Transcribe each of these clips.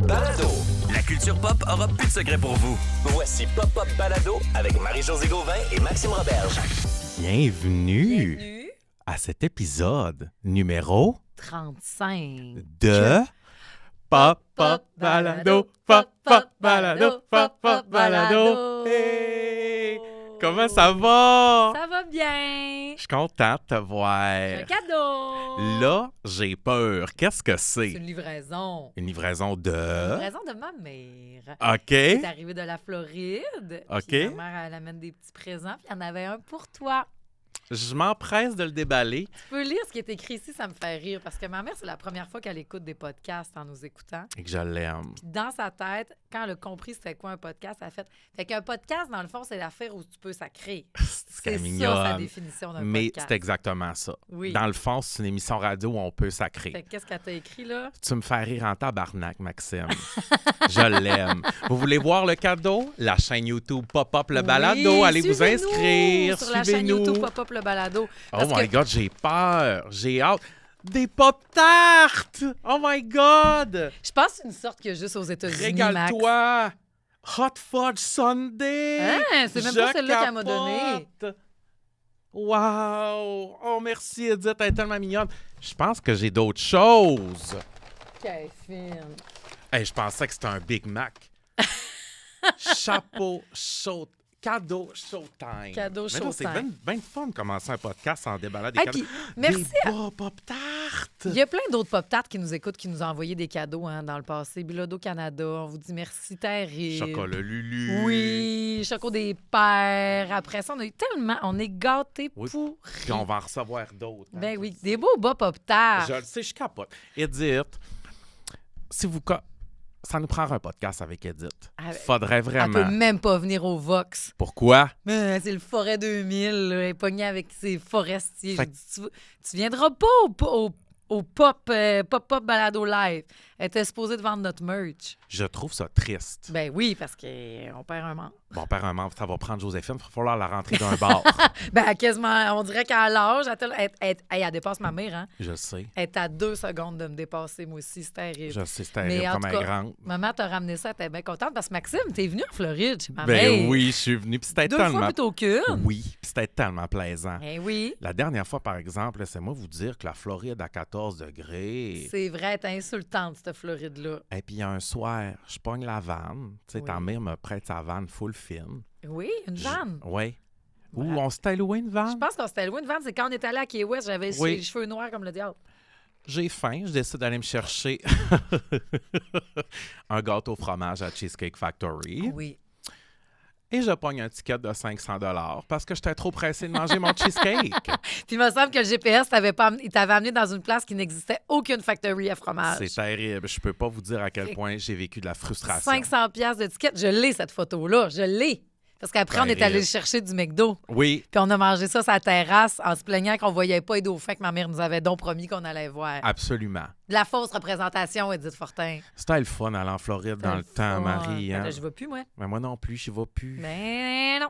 Balado. La culture pop aura plus de secrets pour vous. Voici Pop-Up Balado avec Marie-Josée Gauvin et Maxime Roberge. Bienvenue à cet épisode numéro 35. de Pop-Up Balado, Pop-Up Balado, Pop-Up Balado. Hey! Comment ça va? Ça va bien. Je suis content de te voir. Un cadeau. Là, j'ai peur. Qu'est-ce que C'est c'est? une livraison. Une livraison Une de... livraison de ma mère. OK. Elle est arrivée de la Floride. OK. Puis ma mère, elle amène des petits présents. Puis il y en avait un pour toi. Je m'empresse de le déballer. Tu peux lire ce qui est écrit ici, ça me fait rire. Parce que ma mère, c'est la première fois qu'elle écoute des podcasts en nous écoutant. Et que je l'aime. Puis dans sa tête, quand elle a compris c'était quoi un podcast, elle a fait... Fait qu'un podcast, dans le fond, c'est l'affaire où tu peux sacrer. C'est ça, sa mignonne. définition d'un Mais podcast. c'est exactement ça. Oui. Dans le fond, c'est une émission radio où on peut sacrer. Fait que qu'est-ce qu'elle t'a écrit, là? Tu me fais rire en tabarnak, Maxime. Je l'aime. Vous voulez voir le cadeau? La chaîne YouTube Pop-Up le Balado. Oui, Allez vous suivez-nous inscrire. sur la chaîne Suivez-nous. YouTube Pop-Up le Balado. Oh Parce my que- God, j'ai peur. J'ai hâte. Des Pop-Tarts! Oh my God! Je pense que c'est une sorte qu'il y a juste aux États-Unis, Régale-toi! Hot Fudge Sundae! Hein, c'est même pas Je celle-là qu'elle m'a donnée. capote. Wow! Oh, merci, Edith. Elle est tellement mignonne. Je pense que j'ai d'autres choses. Quelle fine. Hey, je pensais que c'était un Big Mac. Chapeau, show, cadeau, showtime. Cadeau Mais non, c'est showtime. bien fun de commencer un podcast sans déballer des Hey, cadeaux. puis, merci Des bas Pop-Tarts! Il y a plein d'autres Pop-Tarts qui nous écoutent, qui nous ont envoyé des cadeaux dans le passé. Bilodo Canada, on vous dit merci, terrible. Chocolat Lulu. Oui, Choco des Pères. Après ça, on a eu tellement... On est gâtés Oui. pour... Puis on va en recevoir d'autres. hein. Ben oui, des beaux bas Pop-Tarts. Je le sais, je capote. Edith, si vous... Ça nous prend un podcast avec Edith. Ah, Faudrait Elle vraiment... peut même pas venir au Vox. Pourquoi? C'est le Forêt 2000, là, elle est pognée avec ses forestiers. Fait J'ai dit, tu viendras pas au Pop-Up Balado Live. Elle était supposée de vendre notre merch. Je trouve ça triste. Ben oui, parce qu'on perd un membre. Bon, père, un membre, ça va prendre Joséphine. Il va falloir la rentrer d'un bar. Ben quasiment, on dirait qu'à l'âge, elle dépasse ma mère, hein? Je sais. Elle est à 2 secondes de me dépasser, moi aussi, c'est terrible. Je sais, c'est Mais terrible en comme tout elle cas, est grande. Maman t'a ramené ça, elle était bien contente parce que Maxime, t'es venu en Floride chez ma Ben mère. oui, je suis venu. Puis c'était 2 fois tellement... plutôt qu'une. Oui, puis c'était tellement plaisant. Ben oui. La dernière fois, par exemple, c'est moi vous dire que la Floride à 14 degrés. C'est vrai, t'es insultante, cette Floride-là. Et puis un soir, je pogne la vanne. Tu sais, Oui. ta mère me prête sa vanne full fine. Oui, une vanne. Oui. Ou Voilà. on s'était loué une vanne. Je pense qu'on s'était loué une vanne. C'est quand on est allé à Key West, j'avais Oui. les cheveux noirs comme le diable. J'ai faim, je décide d'aller me chercher un gâteau au fromage à Cheesecake Factory. Oui. Et je pogne un ticket de 500 $ parce que j'étais trop pressé de manger mon cheesecake. Puis il me semble que le GPS il t'avait amené dans une place qui n'existait aucune factory à fromage. C'est terrible. Je peux pas vous dire à quel point j'ai vécu de la frustration. 500 piastres de ticket. Je l'ai, cette photo-là. Je l'ai. Parce qu'après, on est allé Terrible. chercher du McDo. Oui, Puis on a mangé ça sur la terrasse en se plaignant qu'on voyait pas les dauphins que ma mère nous avait donc promis qu'on allait voir. absolument. De la fausse représentation, Edith Fortin. C'était le fun aller en Floride dans le temps, Marie. Hein? Ben là, je vais plus, moi. Mais moi non plus, j'y vais plus. Mais non.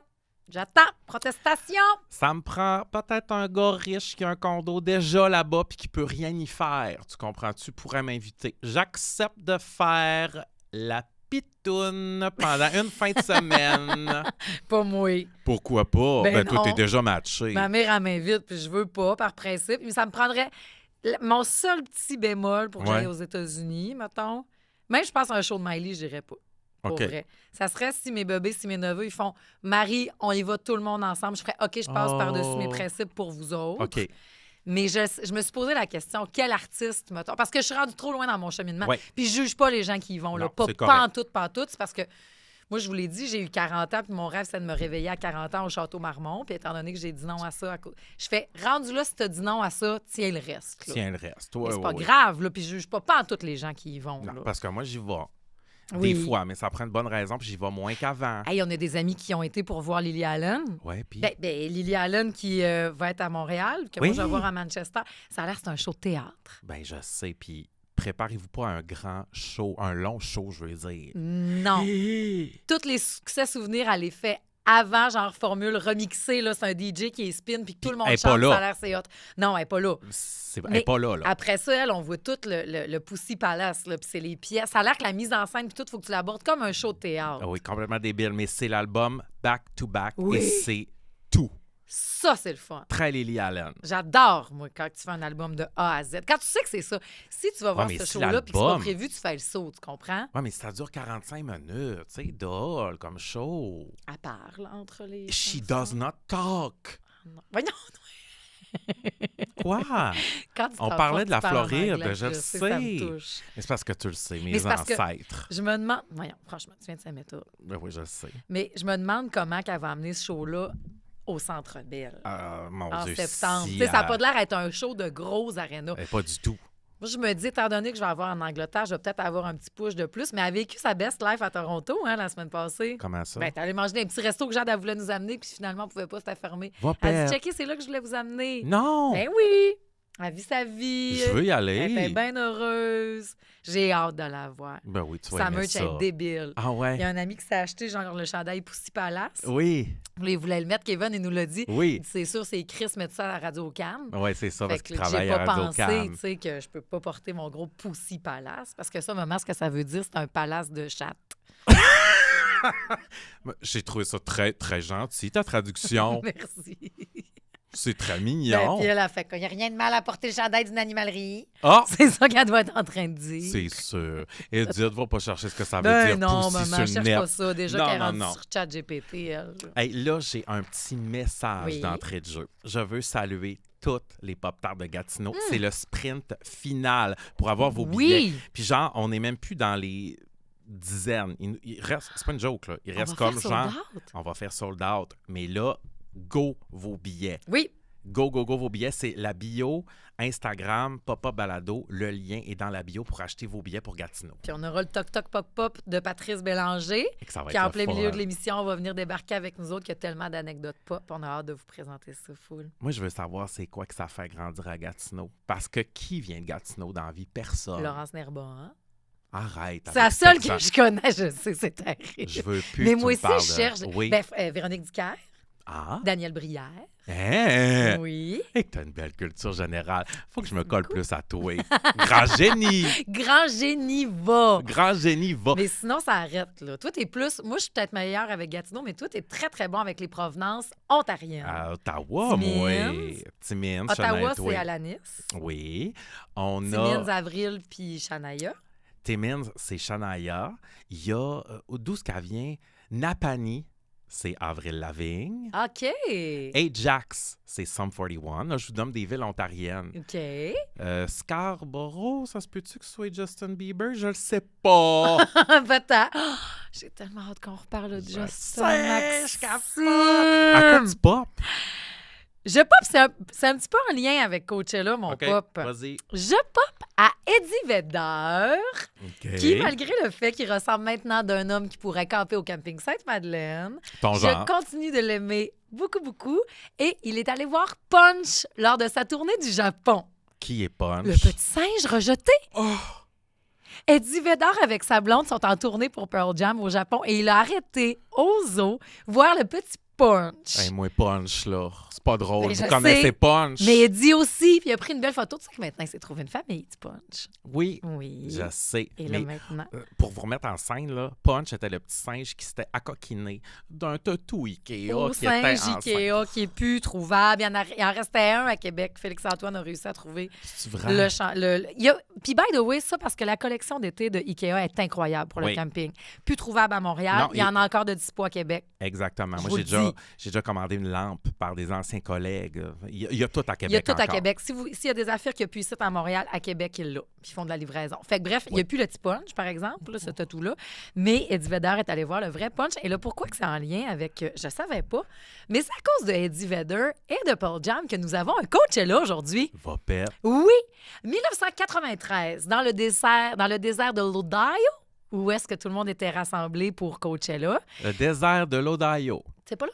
J'attends. Protestation. Ça me prend peut-être un gars riche qui a un condo déjà là-bas puis qui peut rien y faire. Tu comprends-tu? Pourrais m'inviter. J'accepte de faire la pitoune pendant une fin de semaine. Pas moi. Pourquoi pas? Ben Toi, non. t'es déjà matché. Ma mère, elle m'invite, puis je veux pas, par principe. Mais ça me prendrait... Mon seul petit bémol pour que j'aille Ouais. aux États-Unis, mettons. Même, je pense à un show de Miley, je dirais pas. Pour OK. vrai. Ça serait si mes bébés, si mes neveux, ils font « Marie, on y va tout le monde ensemble. » Je ferais « OK, je passe Oh. par-dessus mes principes pour vous autres. OK. Mais je me suis posé la question, quel artiste, mettons? Parce que je suis rendue trop loin dans mon cheminement. Ouais. Puis je juge pas les gens qui y vont. Là. Non, Pas c'est correct. pas en tout. C'est parce que moi, je vous l'ai dit, j'ai eu 40 ans, puis mon rêve, c'est de me réveiller à 40 ans au Château Marmont. Puis étant donné que j'ai dit non à ça, je fais, rendu là, si t'as dit non à ça, tiens le reste. là. Tiens le reste. Mais Ouais, c'est pas ouais. grave, là, puis je juge pas en toutes les gens qui y vont. Non, là. parce que moi, j'y vais. Oui. Des fois, mais ça prend une bonne raison, puis j'y vais moins qu'avant. Hey, on a des amis qui ont été pour voir Lily Allen. Ouais, puis... Ben, Lily Allen qui va être à Montréal, que Oui. moi, je vais voir à Manchester. Ça a l'air que c'est un show de théâtre. Ben, je sais, puis préparez-vous pas à un grand show, un long show, je veux dire. Non. Hey! Tous les succès souvenirs, elle les fait avant, genre, formule remixée, là, c'est un DJ qui est spin, puis que tout le monde elle est pas chante, là. ça a l'air c'est hot. Non, elle n'est pas là. Elle n'est pas là. Après ça, on voit tout le Pussy Palace, là, puis c'est les pièces. Ça a l'air que la mise en scène, puis tout, il faut que tu l'abordes comme un show de théâtre. Ah oui, complètement débile, mais c'est l'album Back to Back Oui. et c'est tout. Ça, c'est le fun. Très Lily Allen. J'adore, moi, quand tu fais un album de A à Z. Quand tu sais que c'est ça. Si tu vas voir mais ce si show-là, puis que c'est pas l'album- prévu, tu fais le saut, tu comprends? Ouais, mais ça dure 45 minutes, tu sais, dole comme show. Elle parle entre les... She chansons. does not talk. Non. Voyons, Quoi? quand tu On t'en parlait fous, de la tu parles en Floride, anglais, je le sais. Ça me sais. touche. Mais c'est parce que tu le sais, Mais mes c'est parce que- ancêtres. Je me demande... Voyons, franchement, tu viens de Saint-Méthode. Ben oui, je le sais. Mais je me demande comment qu'elle va amener ce show-là au Centre Bell Mon en Dieu, septembre. si Tu sais, ça n'a elle- pas de l'air d'être un show de gros arénas. Pas du tout. Moi, je me dis, étant donné que je vais avoir en Angleterre, je vais peut-être avoir un petit push de plus. Mais elle a vécu sa best life à Toronto la semaine passée. Comment ça? Ben, t'es allé manger dans un petit resto que Jade elle voulait nous amener, puis finalement, on pouvait pas, c'était fermé. Va Elle perdre. dit, checker, c'est là que je voulais vous amener. Non! Ben oui! Elle vit sa vie. Je veux y Elle était aller. bien heureuse. J'ai hâte de la voir. Ben oui, tu vas Sa aimer merch ça. est débile. Ah Il y a ouais? un ami qui s'est acheté genre le chandail Pussy Palace. Oui, Il voulait le mettre, Kevin, il nous l'a dit. oui. Il dit, c'est sûr, c'est Chris mettre ça à la Radio-Can. Oui, c'est ça, parce Fait qu'il que travaille j'ai à pas Radio pensé, Cannes. tu sais, que je peux pas porter mon gros Pussy Palace. Parce que ça, maman, ce que ça veut dire, c'est un palace de chatte. J'ai trouvé ça très, très gentil, ta traduction. Merci. C'est très Ben, mignon. puis elle a fait qu'il n'y a rien de mal à porter le chandail d'une animalerie. Ah! C'est ça qu'elle doit être en train de dire. C'est sûr. Edith, va pas chercher ce que ça veut Ben dire. non, Pussy maman, sur je le cherche net. pas ça. Déjà Non, qu'elle est non, rendue non. sur ChatGPT, elle. Hey, là, j'ai un petit message Oui. d'entrée de jeu. Je veux saluer toutes les Pop-Tarts de Gatineau. C'est le sprint final pour avoir vos billets. Oui! Puis genre, on n'est même plus dans les dizaines. Il reste, c'est pas une joke, là. Il On reste va comme faire genre, sold out. on va faire sold out. Mais là, go vos billets. Oui, Go, go, go vos billets. C'est la bio Instagram, Pop-Up Balado. Le lien est dans la bio pour acheter vos billets pour Gatineau. puis on aura le toc-toc pop-pop de Patrice Bélanger, Et que ça va qui être en le plein fun. milieu de l'émission, on va venir débarquer avec nous autres, qui a tellement d'anecdotes pop. On a hâte de vous présenter ça full. Moi, je veux savoir c'est quoi que ça fait grandir à Gatineau. Parce que qui vient de Gatineau dans la vie? Personne. Laurence Nerba, Arrête. c'est la avec seule cette que gens. je connais, je sais, c'est terrible. Je veux plus Mais que tu moi me aussi, parles je de- cherche. Oui. Ben, Véronique Dicker, Ah? Daniel Brière. Hein? Oui. Et que t'as une belle culture générale. Faut que je me colle plus à toi. Grand génie! Grand génie va. Grand génie, va. Mais sinon, ça arrête, là. Toi, t'es plus... Moi, je suis peut-être meilleure avec Gatineau, mais toi, t'es très, très bon avec les provenances ontariennes. À Ottawa, Timmins. moi. Timmins, Ottawa, Shania c'est Alanis. Oui. On Timmins, a... Avril, puis Shania. Timmins, c'est Shania. Il y a... d'où est-ce qu'elle vient? Napani, c'est Avril Lavigne. OK. Ajax, c'est Sum 41. Là, je vous donne des villes ontariennes. OK. Scarborough, ça se peut-tu que ce soit Justin Bieber? Je le sais pas. Peut-être. Oh, j'ai tellement hâte qu'on reparle de Justin sais, je Maxime. À quoi tu pop? Je pop, c'est un petit peu en lien avec Coachella, mon OK, pop. vas-y. Je pop à Eddie Vedder, OK. qui, malgré le fait qu'il ressemble maintenant d'un homme qui pourrait camper au camping Sainte-Madeleine, Ton je genre. continue de l'aimer beaucoup, beaucoup. Et il est allé voir Punch lors de sa tournée du Japon. Qui est Punch? Le petit singe rejeté. Oh! Eddie Vedder avec sa blonde sont en tournée pour Pearl Jam au Japon et il a arrêté au zoo voir le petit Punch. Hey, moi, Punch, là. C'est pas drôle. Ben, Vous je connaissez sais. Punch? Mais Eddie aussi, puis il a pris une belle photo. Tu sais que maintenant, il s'est trouvé une famille, du Punch. Oui, Oui. je sais. Et là, Mais maintenant... pour vous remettre en scène, là, Punch était le petit singe qui s'était accoquiné d'un tatou Ikea Au qui était singe enceinte. Ikea qui est plus trouvable. Il en restait un à Québec. Félix-Antoine a réussi à trouver C'est vrai? le champ. Puis, by the way, ça, parce que la collection d'été de Ikea est incroyable pour le Oui. camping. Plus trouvable à Montréal. Non, il y en a encore de dispo à Québec. Exactement. Je Moi, vous j'ai le déjà, dis. j'ai déjà commandé une lampe par des anciens collègues. Il y a tout à Québec Il y a tout à encore. Québec. S'il y a des affaires qu'il n'y a plus ici à Montréal, à Québec, ils l'ont. Puis ils font de la livraison. Fait que bref, il n'y a plus le petit punch, par exemple, là, ce tatou-là. Mais Eddie Vedder est allé voir le vrai punch. Et là, pourquoi que c'est en lien avec... je ne savais pas. Mais c'est à cause de Eddie Vedder et de Pearl Jam que nous avons un Coachella aujourd'hui. Va pète. Oui! 1993, dans le désert de l'Ohio, où est-ce que tout le monde était rassemblé pour Coachella. Le désert de l'Ohio. C'est pas là?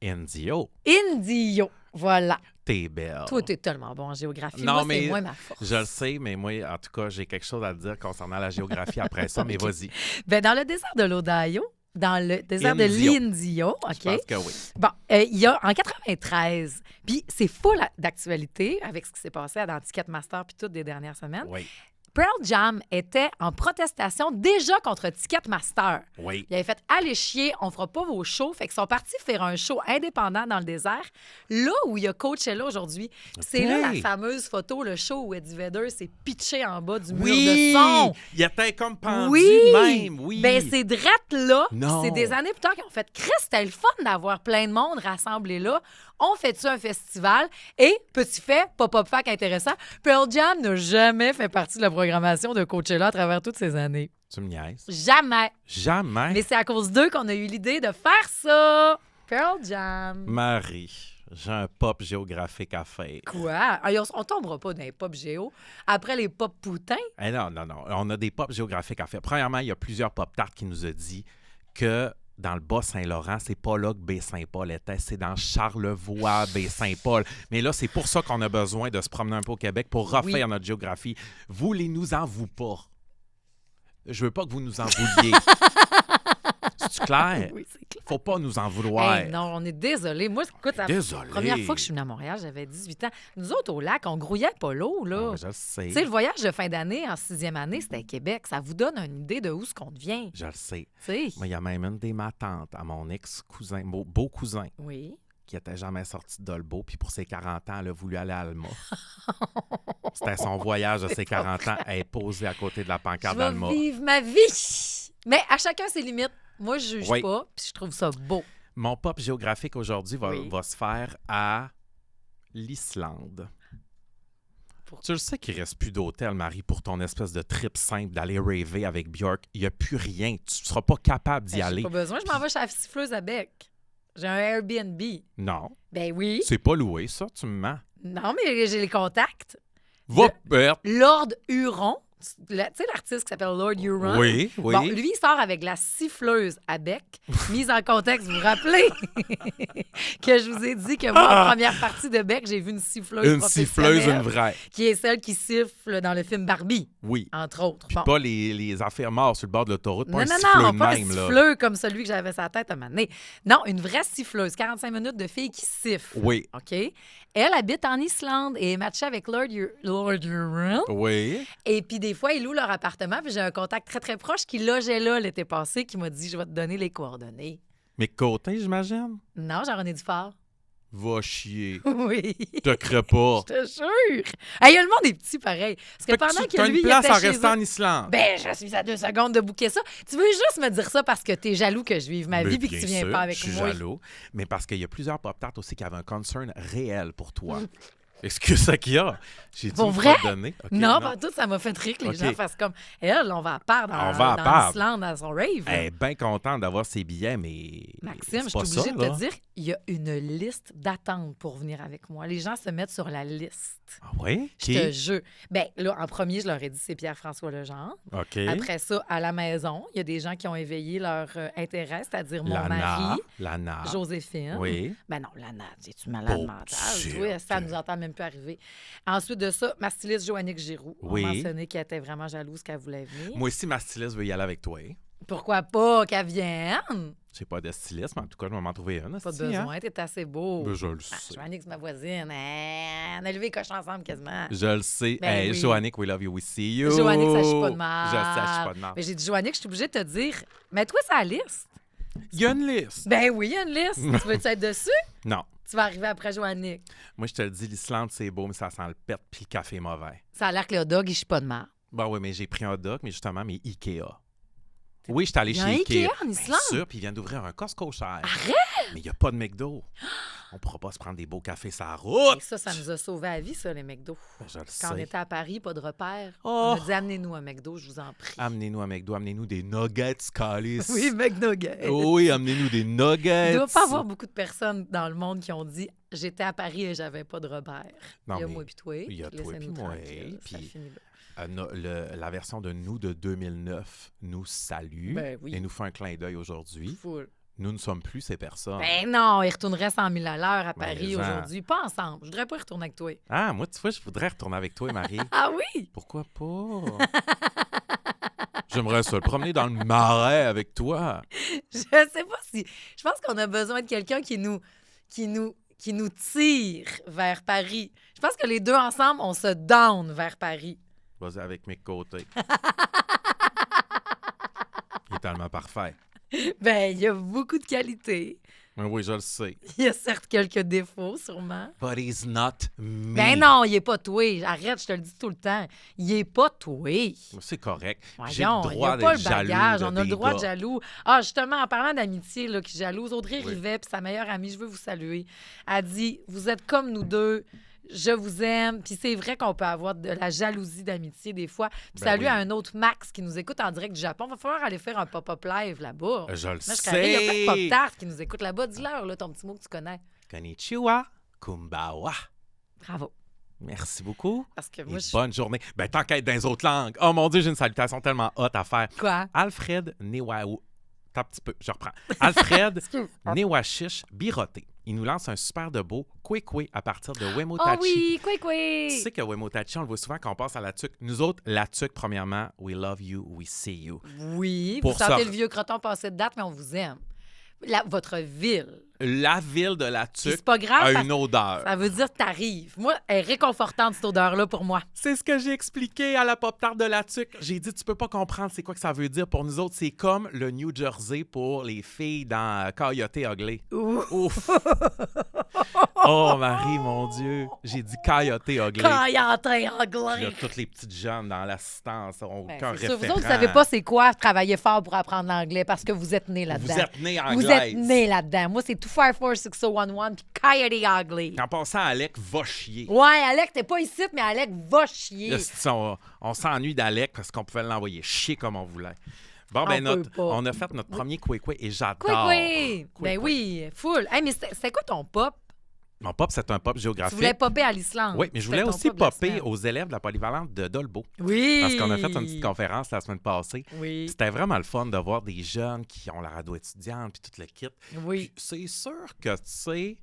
Indio. Indio. Voilà. T'es belle. Toi, t'es tellement bon en géographie. Non, Moi, mais c'est moins ma force. Je le sais, mais moi, en tout cas, j'ai quelque chose à te dire concernant la géographie après ça, mais vas-y. Ben, dans le désert de l'Ohio, dans le désert de Indio. l'Indio. Je OK? pense que oui. Bon, il y a en 93, puis c'est full d'actualité avec ce qui s'est passé dans Ticketmaster puis toutes des dernières semaines. Oui. Pearl Jam était en protestation déjà contre Ticketmaster. Oui. Il avait fait « Allez chier, on fera pas vos shows ». Fait qu'ils sont partis faire un show indépendant dans le désert, là où il y a Coachella aujourd'hui. C'est là la fameuse photo, le show où Eddie Vedder s'est pitché en bas du mur de son. Il était comme pendu Oui! de même, oui. Ben c'est drette là. Non. C'est des années plus tard qu'ils ont fait « Chris, c'était le fun d'avoir plein de monde rassemblé là. On fait-tu un festival? » Et, petit fait, pop-up fact intéressant, Pearl Jam n'a jamais fait partie de la programmation de Coachella à travers toutes ces années. Tu me niaises? Jamais. Jamais. Mais c'est à cause d'eux qu'on a eu l'idée de faire ça. Pearl Jam. Marie, j'ai un pop géographique à faire. Quoi? Ah, on tombera pas dans les pop géo. Après les pop poutins. Eh non. On a des pop géographiques à faire. Premièrement, il y a plusieurs pop tarts qui nous ont dit que dans le Bas-Saint-Laurent, c'est pas là que Baie-Saint-Paul était, c'est dans Charlevoix, Baie-Saint-Paul. Mais là, c'est pour ça qu'on a besoin de se promener un peu au Québec pour refaire notre géographie. Voulez-nous en vous pas? Je veux pas que vous nous en vouliez. C'est clair? Oui, c'est clair. Faut pas nous en vouloir. Hey, non, on est désolé. Moi, écoute, la Désolé. première fois que je suis venue à Montréal, j'avais 18 ans. Nous autres, au lac, on grouillait pas l'eau, là. Ah, je le sais. Tu sais, le voyage de fin d'année en 6e année, c'était à Québec. Ça vous donne une idée de où ce qu'on devient. Je le sais. Tu sais. Moi, il y a même une des ma tante à mon ex-cousin, beau cousin, Oui. qui était jamais sorti de Dolbeau. Puis pour ses 40 ans, elle a voulu aller à Alma. C'était son voyage de ses 40 ans. Elle est posée à côté de la Je pancarte vais d'Alma. vivre ma vie. Mais à chacun ses limites. Moi, je juge Oui. pas, puis je trouve ça beau. Mon pop géographique aujourd'hui Oui. va se faire à l'Islande. Pourquoi? Tu le sais qu'il reste plus d'hôtel, Marie, pour ton espèce de trip simple d'aller raver avec Björk. Il n'y a plus rien. Tu ne seras pas capable d'y Ben, aller. j'ai pas besoin, je m'en vais chez la siffleuse à bec. J'ai un Airbnb. Non. Ben oui. C'est pas loué, ça. Tu me mens. Non, mais j'ai les contacts. Va perdre. Lord Huron, tu sais l'artiste qui s'appelle Lord Huron? Oui. Bon, lui, il sort avec la siffleuse à bec. Mise en contexte, vous vous rappelez que je vous ai dit que moi, en première partie de bec, j'ai vu une siffleuse Une siffleuse, professionnelle une vraie. qui est celle qui siffle dans le film Barbie, Oui. entre autres. Puis Bon. pas les affaires mortes sur le bord de l'autoroute. Pas Non, un non, siffleux non, de pas même, un là. siffleux comme celui que j'avais sur la tête à un moment donné. Non, une vraie siffleuse. 45 minutes de filles qui sifflent. Oui. OK? Elle habite en Islande et est matchée avec Lord Huron. Oui. Et puis, des fois, ils louent leur appartement. Puis, j'ai un contact très, très proche qui logeait là l'été passé qui m'a dit « Je vais te donner les coordonnées. Mais côté, j'imagine. » Non, Jean-René Dufort. Va chier. Oui. Je te crée pas. Je te jure. Hey, le monde est petit, pareil. Parce que Fait pendant tu que as lui, une il place était en chez restant eux, en Islande. ben, je suis à 2 secondes de bouquer ça. Tu veux juste me dire ça parce que t'es jaloux que je vive ma Mais vie puis que bien tu viens sûr, pas avec je suis moi. jaloux. Mais parce qu'il y a plusieurs pop-tarts aussi qui avaient un concern réel pour toi. Est-ce que ça qu'il y a? J'ai dit Pour une vrai? fois donné. OK, Non, pas tout, ça m'a fait rire que les OK. gens fassent comme elle, on va à part dans, On va à dans part. l'Islande à son rave. là. Elle est bien contente d'avoir ses billets, mais. Maxime, c'est je pas suis obligée ça, de là. te dire, il y a une liste d'attente pour venir avec moi. Les gens se mettent sur la liste. Ah oui? Je te jure. Ben là, en premier, je leur ai dit, c'est Pierre-François Legendre. OK. Après ça, à la maison, il y a des gens qui ont éveillé leur intérêt, c'est-à-dire mon Lana. mari, Lana. Joséphine. Oui. Ben non, Lana, es-tu malade Bon, mentale? sûr Oui, ça que- nous entend même plus arriver. Ensuite de ça, ma styliste Joannick Giroux. Oui. On mentionnait qu'elle était vraiment jalouse qu'elle voulait venir. Moi aussi, ma styliste veut y aller avec toi. Pourquoi pas qu'elle vienne? J'ai pas de styliste, mais en tout cas, je vais m'en trouver une. Pas esti, besoin, t'es assez beau. Ben, je le Ah, sais. Joannick, c'est ma voisine. On a levé les cochons ensemble quasiment. Je le sais. Ben Hey, oui. Joannick, we love you, we see you. Joannick, ça chie pas de mal. Je sais, ça chie pas de mal. Mais j'ai dit, Joannick, je suis obligée de te dire, mets-toi sur la liste. Il y a une liste. Ben oui, il y a une liste. Tu veux-tu être dessus? Non. Tu vas arriver après Joannick. Moi, je te le dis, l'Islande, c'est beau, mais ça sent le pet puis le café est mauvais. Ça a l'air que le hot dog, il chie pas de mal. Ben oui, mais j'ai pris un doc, mais justement, mais Ikea. Oui, je suis allé Il y a chez un Ikea. Ikea en Islande? Bien sûr, puis ils viennent d'ouvrir un Costco cher. Arrête! Mais il n'y a pas de McDo. On pourra pas se prendre des beaux cafés sur la route. Et ça nous a sauvé la vie, ça, les McDo. Ben, je le Quand on sais. était à Paris, pas de repère. Oh. On a dit, amenez-nous un McDo, je vous en prie. Amenez-nous un McDo, amenez-nous des nuggets, Calis. Oui, McNugget. Oui, amenez-nous des nuggets. Il ne doit pas avoir beaucoup de personnes dans le monde qui ont dit j'étais à Paris et j'avais pas de repère. Non, Il y a mais moi puis toi. il y a toi laissez-nous puis moi, tranquilles, ça puis- finit là. La version de nous de 2009 nous salue Ben oui. et nous fait un clin d'œil aujourd'hui. Full. Nous ne sommes plus ces personnes. Ben non, ils retourneraient 100 000 à l'heure à Ben, Paris en. aujourd'hui. Pas ensemble. Je voudrais pas y retourner avec toi. Ah, moi, tu vois, je voudrais retourner avec toi, Marie. Ah oui? Pourquoi pas? J'aimerais ça le promener dans le marais avec toi. Je sais pas si... Je pense qu'on a besoin de quelqu'un qui nous tire vers Paris. Je pense que les deux ensemble, on se down vers Paris. Vas-y avec mes côtés. Il est tellement parfait. Ben, il y a beaucoup de qualités. Oui, je le sais. Il y a certes quelques défauts, sûrement. But he's not me. Ben non, il est pas toi. Arrête, je te le dis tout le temps. Il est pas toi. C'est correct. J'ai Voyons, le il n'y droit a pas d'être le jaloux. bagage. On a le des droit de gars. jaloux. Ah, justement, en parlant d'amitié, là, qui jalouse, Audrey Oui. Rivet puis sa meilleure amie, je veux vous saluer, a dit « Vous êtes comme nous deux. Je vous aime. » Puis c'est vrai qu'on peut avoir de la jalousie d'amitié des fois. Puis Ben salut oui. à un autre Max qui nous écoute en direct du Japon. Va falloir aller faire un pop-up live là-bas. Je le Moi, je serais allée. Il y a plein de sais. pop-tarts qui nous écoutent là-bas. Dis-leur, là, ton petit mot que tu connais. Konnichiwa, kumbawa. Bravo. Merci beaucoup. Parce que Et moi, je... bonne journée. Ben, tant qu'à être dans les autres langues. Oh mon Dieu, j'ai une salutation tellement hot à faire. Quoi? Alfred Newaou. T'as un petit peu, je reprends. Alfred Excuse. Newashish Biroté. Il nous lance un super de beau Kwekwe à partir de Oh Wemotachi. oui, quoi. Tu sais que Wemotachi, on le voit souvent quand on passe à la tuque. Nous autres, la tuque, premièrement, we love you, we see you. Oui, Pour vous sentez ça- le vieux croton passer de date, mais on vous aime. Votre ville. La ville de la Puis tuque c'est pas grave, a parce- une odeur. ça veut dire que t'arrives. Moi, elle est réconfortante, cette odeur-là, pour moi. C'est ce que j'ai expliqué à la pop-tart de la tuque. J'ai dit, tu peux pas comprendre c'est quoi que ça veut dire pour nous autres. C'est comme le New Jersey pour les filles dans Coyote Ugly. Ouf! Oh, Marie, mon Dieu! J'ai dit Coyote Ugly. Caillantin Puis là, anglais. toutes les petites jeunes dans l'assistance ont Ben, aucun c'est sûr. référent. Vous autres, vous savez pas c'est quoi travailler fort pour apprendre l'anglais parce que vous êtes nés là-dedans. Vous êtes nés Vous anglaise. êtes nés là-dedans. Moi, c'est 2546011 puis Coyote Ugly. En passant, Alec va chier. Ouais, Alec, t'es pas ici, mais Alec va chier. Là, on s'ennuie d'Alec parce qu'on pouvait l'envoyer chier comme on voulait. Bon, ben, On peut pas. on a fait notre premier Kwekwe et j'adore. Quoi. Ben Kwekwe. oui, full. Hey, mais c'était quoi ton pop? Mon pop, c'est un pop Tu géographique. voulais popper à l'Islande. Oui, mais je C'était voulais ton aussi pop de la popper semaine. aux élèves de la polyvalente de Dolbeau. Oui. Parce qu'on a fait une petite conférence la semaine passée. Oui. C'était vraiment le fun de voir des jeunes qui ont la radio étudiante puis tout le kit. Oui. Puis c'est sûr que, tu sais,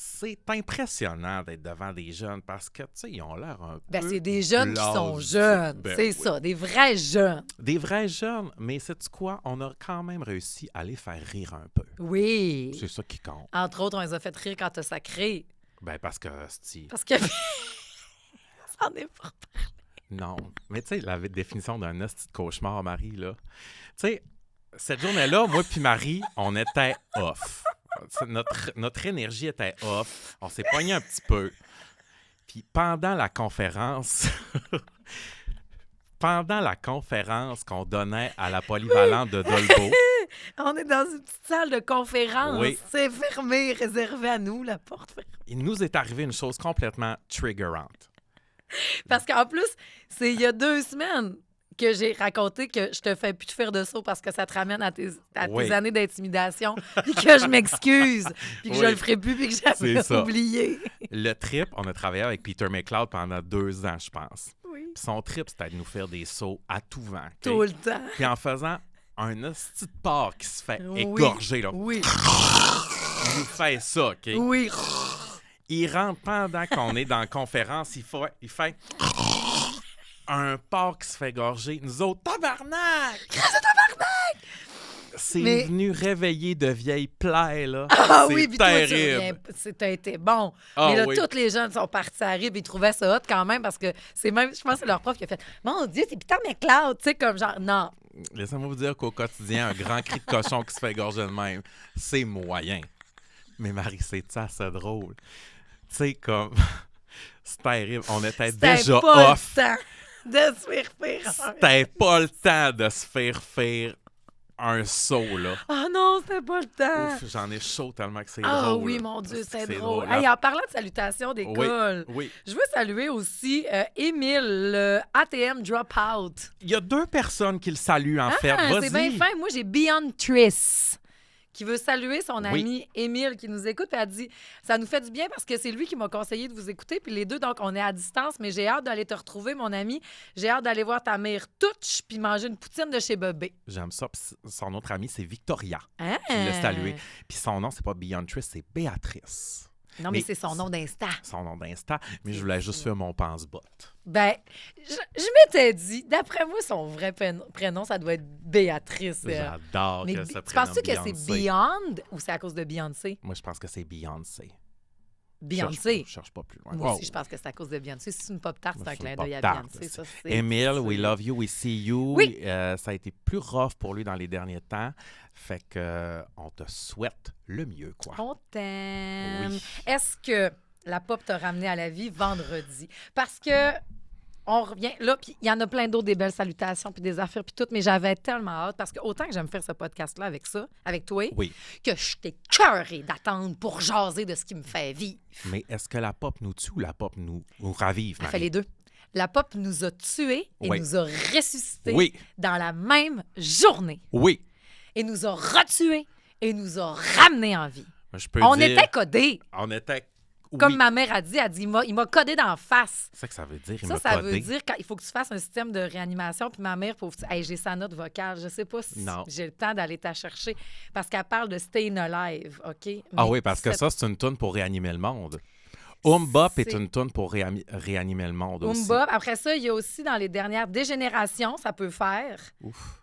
c'est impressionnant d'être devant des jeunes parce que, tu sais, ils ont l'air un Ben, peu c'est des jeunes qui sont blasés. jeunes. Ben C'est oui. ça, des vrais jeunes. Des vrais jeunes, mais sais-tu quoi? On a quand même réussi à les faire rire un peu. Oui. C'est ça qui compte. Entre autres, on les a fait rire quand t'as sacré. Ben, parce que, c'ti, Parce que... Ça en est pas. non. Mais tu sais, la définition d'un esti de cauchemar, Marie, là. Tu sais, cette journée-là, moi puis Marie, on était off. T'sais, notre énergie était off. On s'est pogné un petit peu. Puis pendant la conférence... pendant la conférence qu'on donnait à la polyvalente de Dolbeau, On est dans une petite salle de conférence. Oui. C'est fermé, réservé à nous, la porte fermée. il nous est arrivé une chose complètement triggerante. Parce qu'en plus, c'est il y a 2 semaines que j'ai raconté que je te fais plus de faire de saut parce que ça te ramène à tes Oui. années d'intimidation, puis que je m'excuse, puis que je Oui. le ferai plus, puis que j'avais C'est ça. oublié. Le trip, on a travaillé avec Peter McLeod pendant 2 ans, je pense. Oui. Puis son trip, c'était de nous faire des sauts à tout vent. OK? Tout le temps. Puis en faisant un hostie de porc qui se fait Oui. égorger, là. Oui. Il nous fait ça, OK? Oui. Il rentre pendant qu'on est dans la conférence, il fait un porc qui se fait égorger. Nous autres, tabarnak! C'est Mais- venu réveiller de vieilles plaies, là. Ah C'est oui, puis toi, tu terrible. reviens. T'as été bon. Ah mais là, oui. tous les jeunes sont partis à rire, puis ils trouvaient ça hot quand même, parce que c'est même, je pense que c'est leur prof qui a fait « Mon Dieu, c'est Peter McLeod! » Tu sais, comme genre, non. Laissez-moi vous dire qu'au quotidien, un grand cri de cochon qui se fait égorger de même, c'est moyen. Mais Marie, c'est ça, c'est drôle. Tu sais, comme... c'est terrible. On était C'était déjà pas off. le temps de se faire faire. C'était pas le temps de se faire un saut, là. Ah non, c'était pas le temps. Ouf, j'en ai chaud tellement que c'est Ah drôle. oui, mon Dieu, c'est C'est drôle. drôle, hein? Hey, en parlant de salutations d'école, Oui. je veux saluer aussi Émile, le ATM Dropout. Il y a 2 personnes qui le saluent, en fait. Ah, Vas-y. c'est bien fin. Moi, j'ai Beyond Triss qui veut saluer son Oui. ami Émile qui nous écoute. Puis elle dit ça nous fait du bien parce que c'est lui qui m'a conseillé de vous écouter. Puis les deux, donc, on est à distance, mais j'ai hâte d'aller te retrouver, mon ami. J'ai hâte d'aller voir ta mère Touch puis manger une poutine de chez Bobé. J'aime ça. Puis son autre amie, c'est Victoria. Hein? Je l'ai salué. Puis son nom, c'est pas Beyond Triss, c'est Béatrice. Non, mais c'est son nom d'Insta. Son nom d'Insta, mais je voulais juste faire mon pense-bot. Ben, je m'étais dit, d'après moi, son vrai prénom, ça doit être Béatrice. J'adore Mais que ça tu penses-tu que c'est Beyoncé. Beyond ou c'est à cause de Beyoncé? Moi, je pense que c'est Beyoncé. Beyoncé. Je cherche pas plus loin. Moi Oh. aussi, je pense que c'est à cause de Beyoncé. Si c'est une pop-tart, c'est Moi, un je clin suis d'œil à pop-tart, Beyoncé. Ça, c'est... Emile, we love you, we see you. Oui. Ça a été plus rough pour lui dans les derniers temps. Fait que on te souhaite le mieux, quoi. On t'aime. Oui. Est-ce que la pop t'a ramené à la vie vendredi? Parce que on revient là, puis il y en a plein d'autres, des belles salutations, puis des affaires, puis tout, mais j'avais tellement hâte, parce que autant que j'aime faire ce podcast-là avec ça, avec toi, Oui. que je t'ai cœurée d'attendre pour jaser de ce qui me fait vivre. Mais est-ce que la pop nous tue ou la pop nous ravive, Elle Marie? fait les deux. La pop nous a tués et Oui. nous a ressuscités Oui. dans la même journée. Oui. Et nous a retués et nous a ramenés en vie. Je peux On dire... était codés. On était... Comme oui. ma mère a dit, il m'a codé d'en face. C'est ça que ça veut dire. Il Ça, m'a ça codé. veut dire qu'il faut que tu fasses un système de réanimation. Puis ma mère, pauvre, hey, j'ai sa note vocale. Je sais pas si Non. j'ai le temps d'aller la chercher. Parce qu'elle parle de Staying Alive, OK? Ah Mais oui, parce que cette- ça, c'est une toune pour réanimer le monde. Bop est C'est- une toune pour réanimer le monde aussi. Bop. Après ça, il y a aussi dans les dernières dégénérations, ça peut faire. Ouf.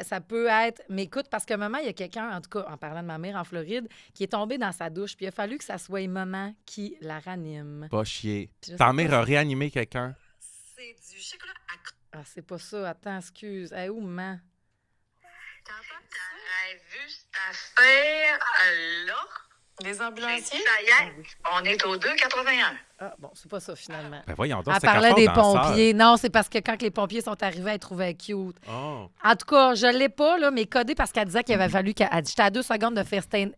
Ça peut être... Mais écoute, parce que maman, il y a quelqu'un, en tout cas, en parlant de ma mère en Floride, qui est tombé dans sa douche. Puis il a fallu que ça soit maman qui la ranime. Pas chier. Je sais Ta pas mère si- a réanimé quelqu'un? C'est du chocolat à Ah, c'est pas ça. Attends, excuse. Hey, où, maman? T'aurais vu cette affaire là? Les J'ai ambulanciers? dit ça hier. On est au 2,81. Ah, bon, c'est pas ça, finalement. Ben voyons donc, Elle c'est parlait qu'elle des part dans la pompiers. Non, c'est parce que quand les pompiers sont arrivés, elle trouvait cute. salle. Oh. En tout cas, je l'ai pas, là, mais codé parce qu'elle disait qu'il avait fallu qu'elle dit j'étais à 2 secondes de faire stay.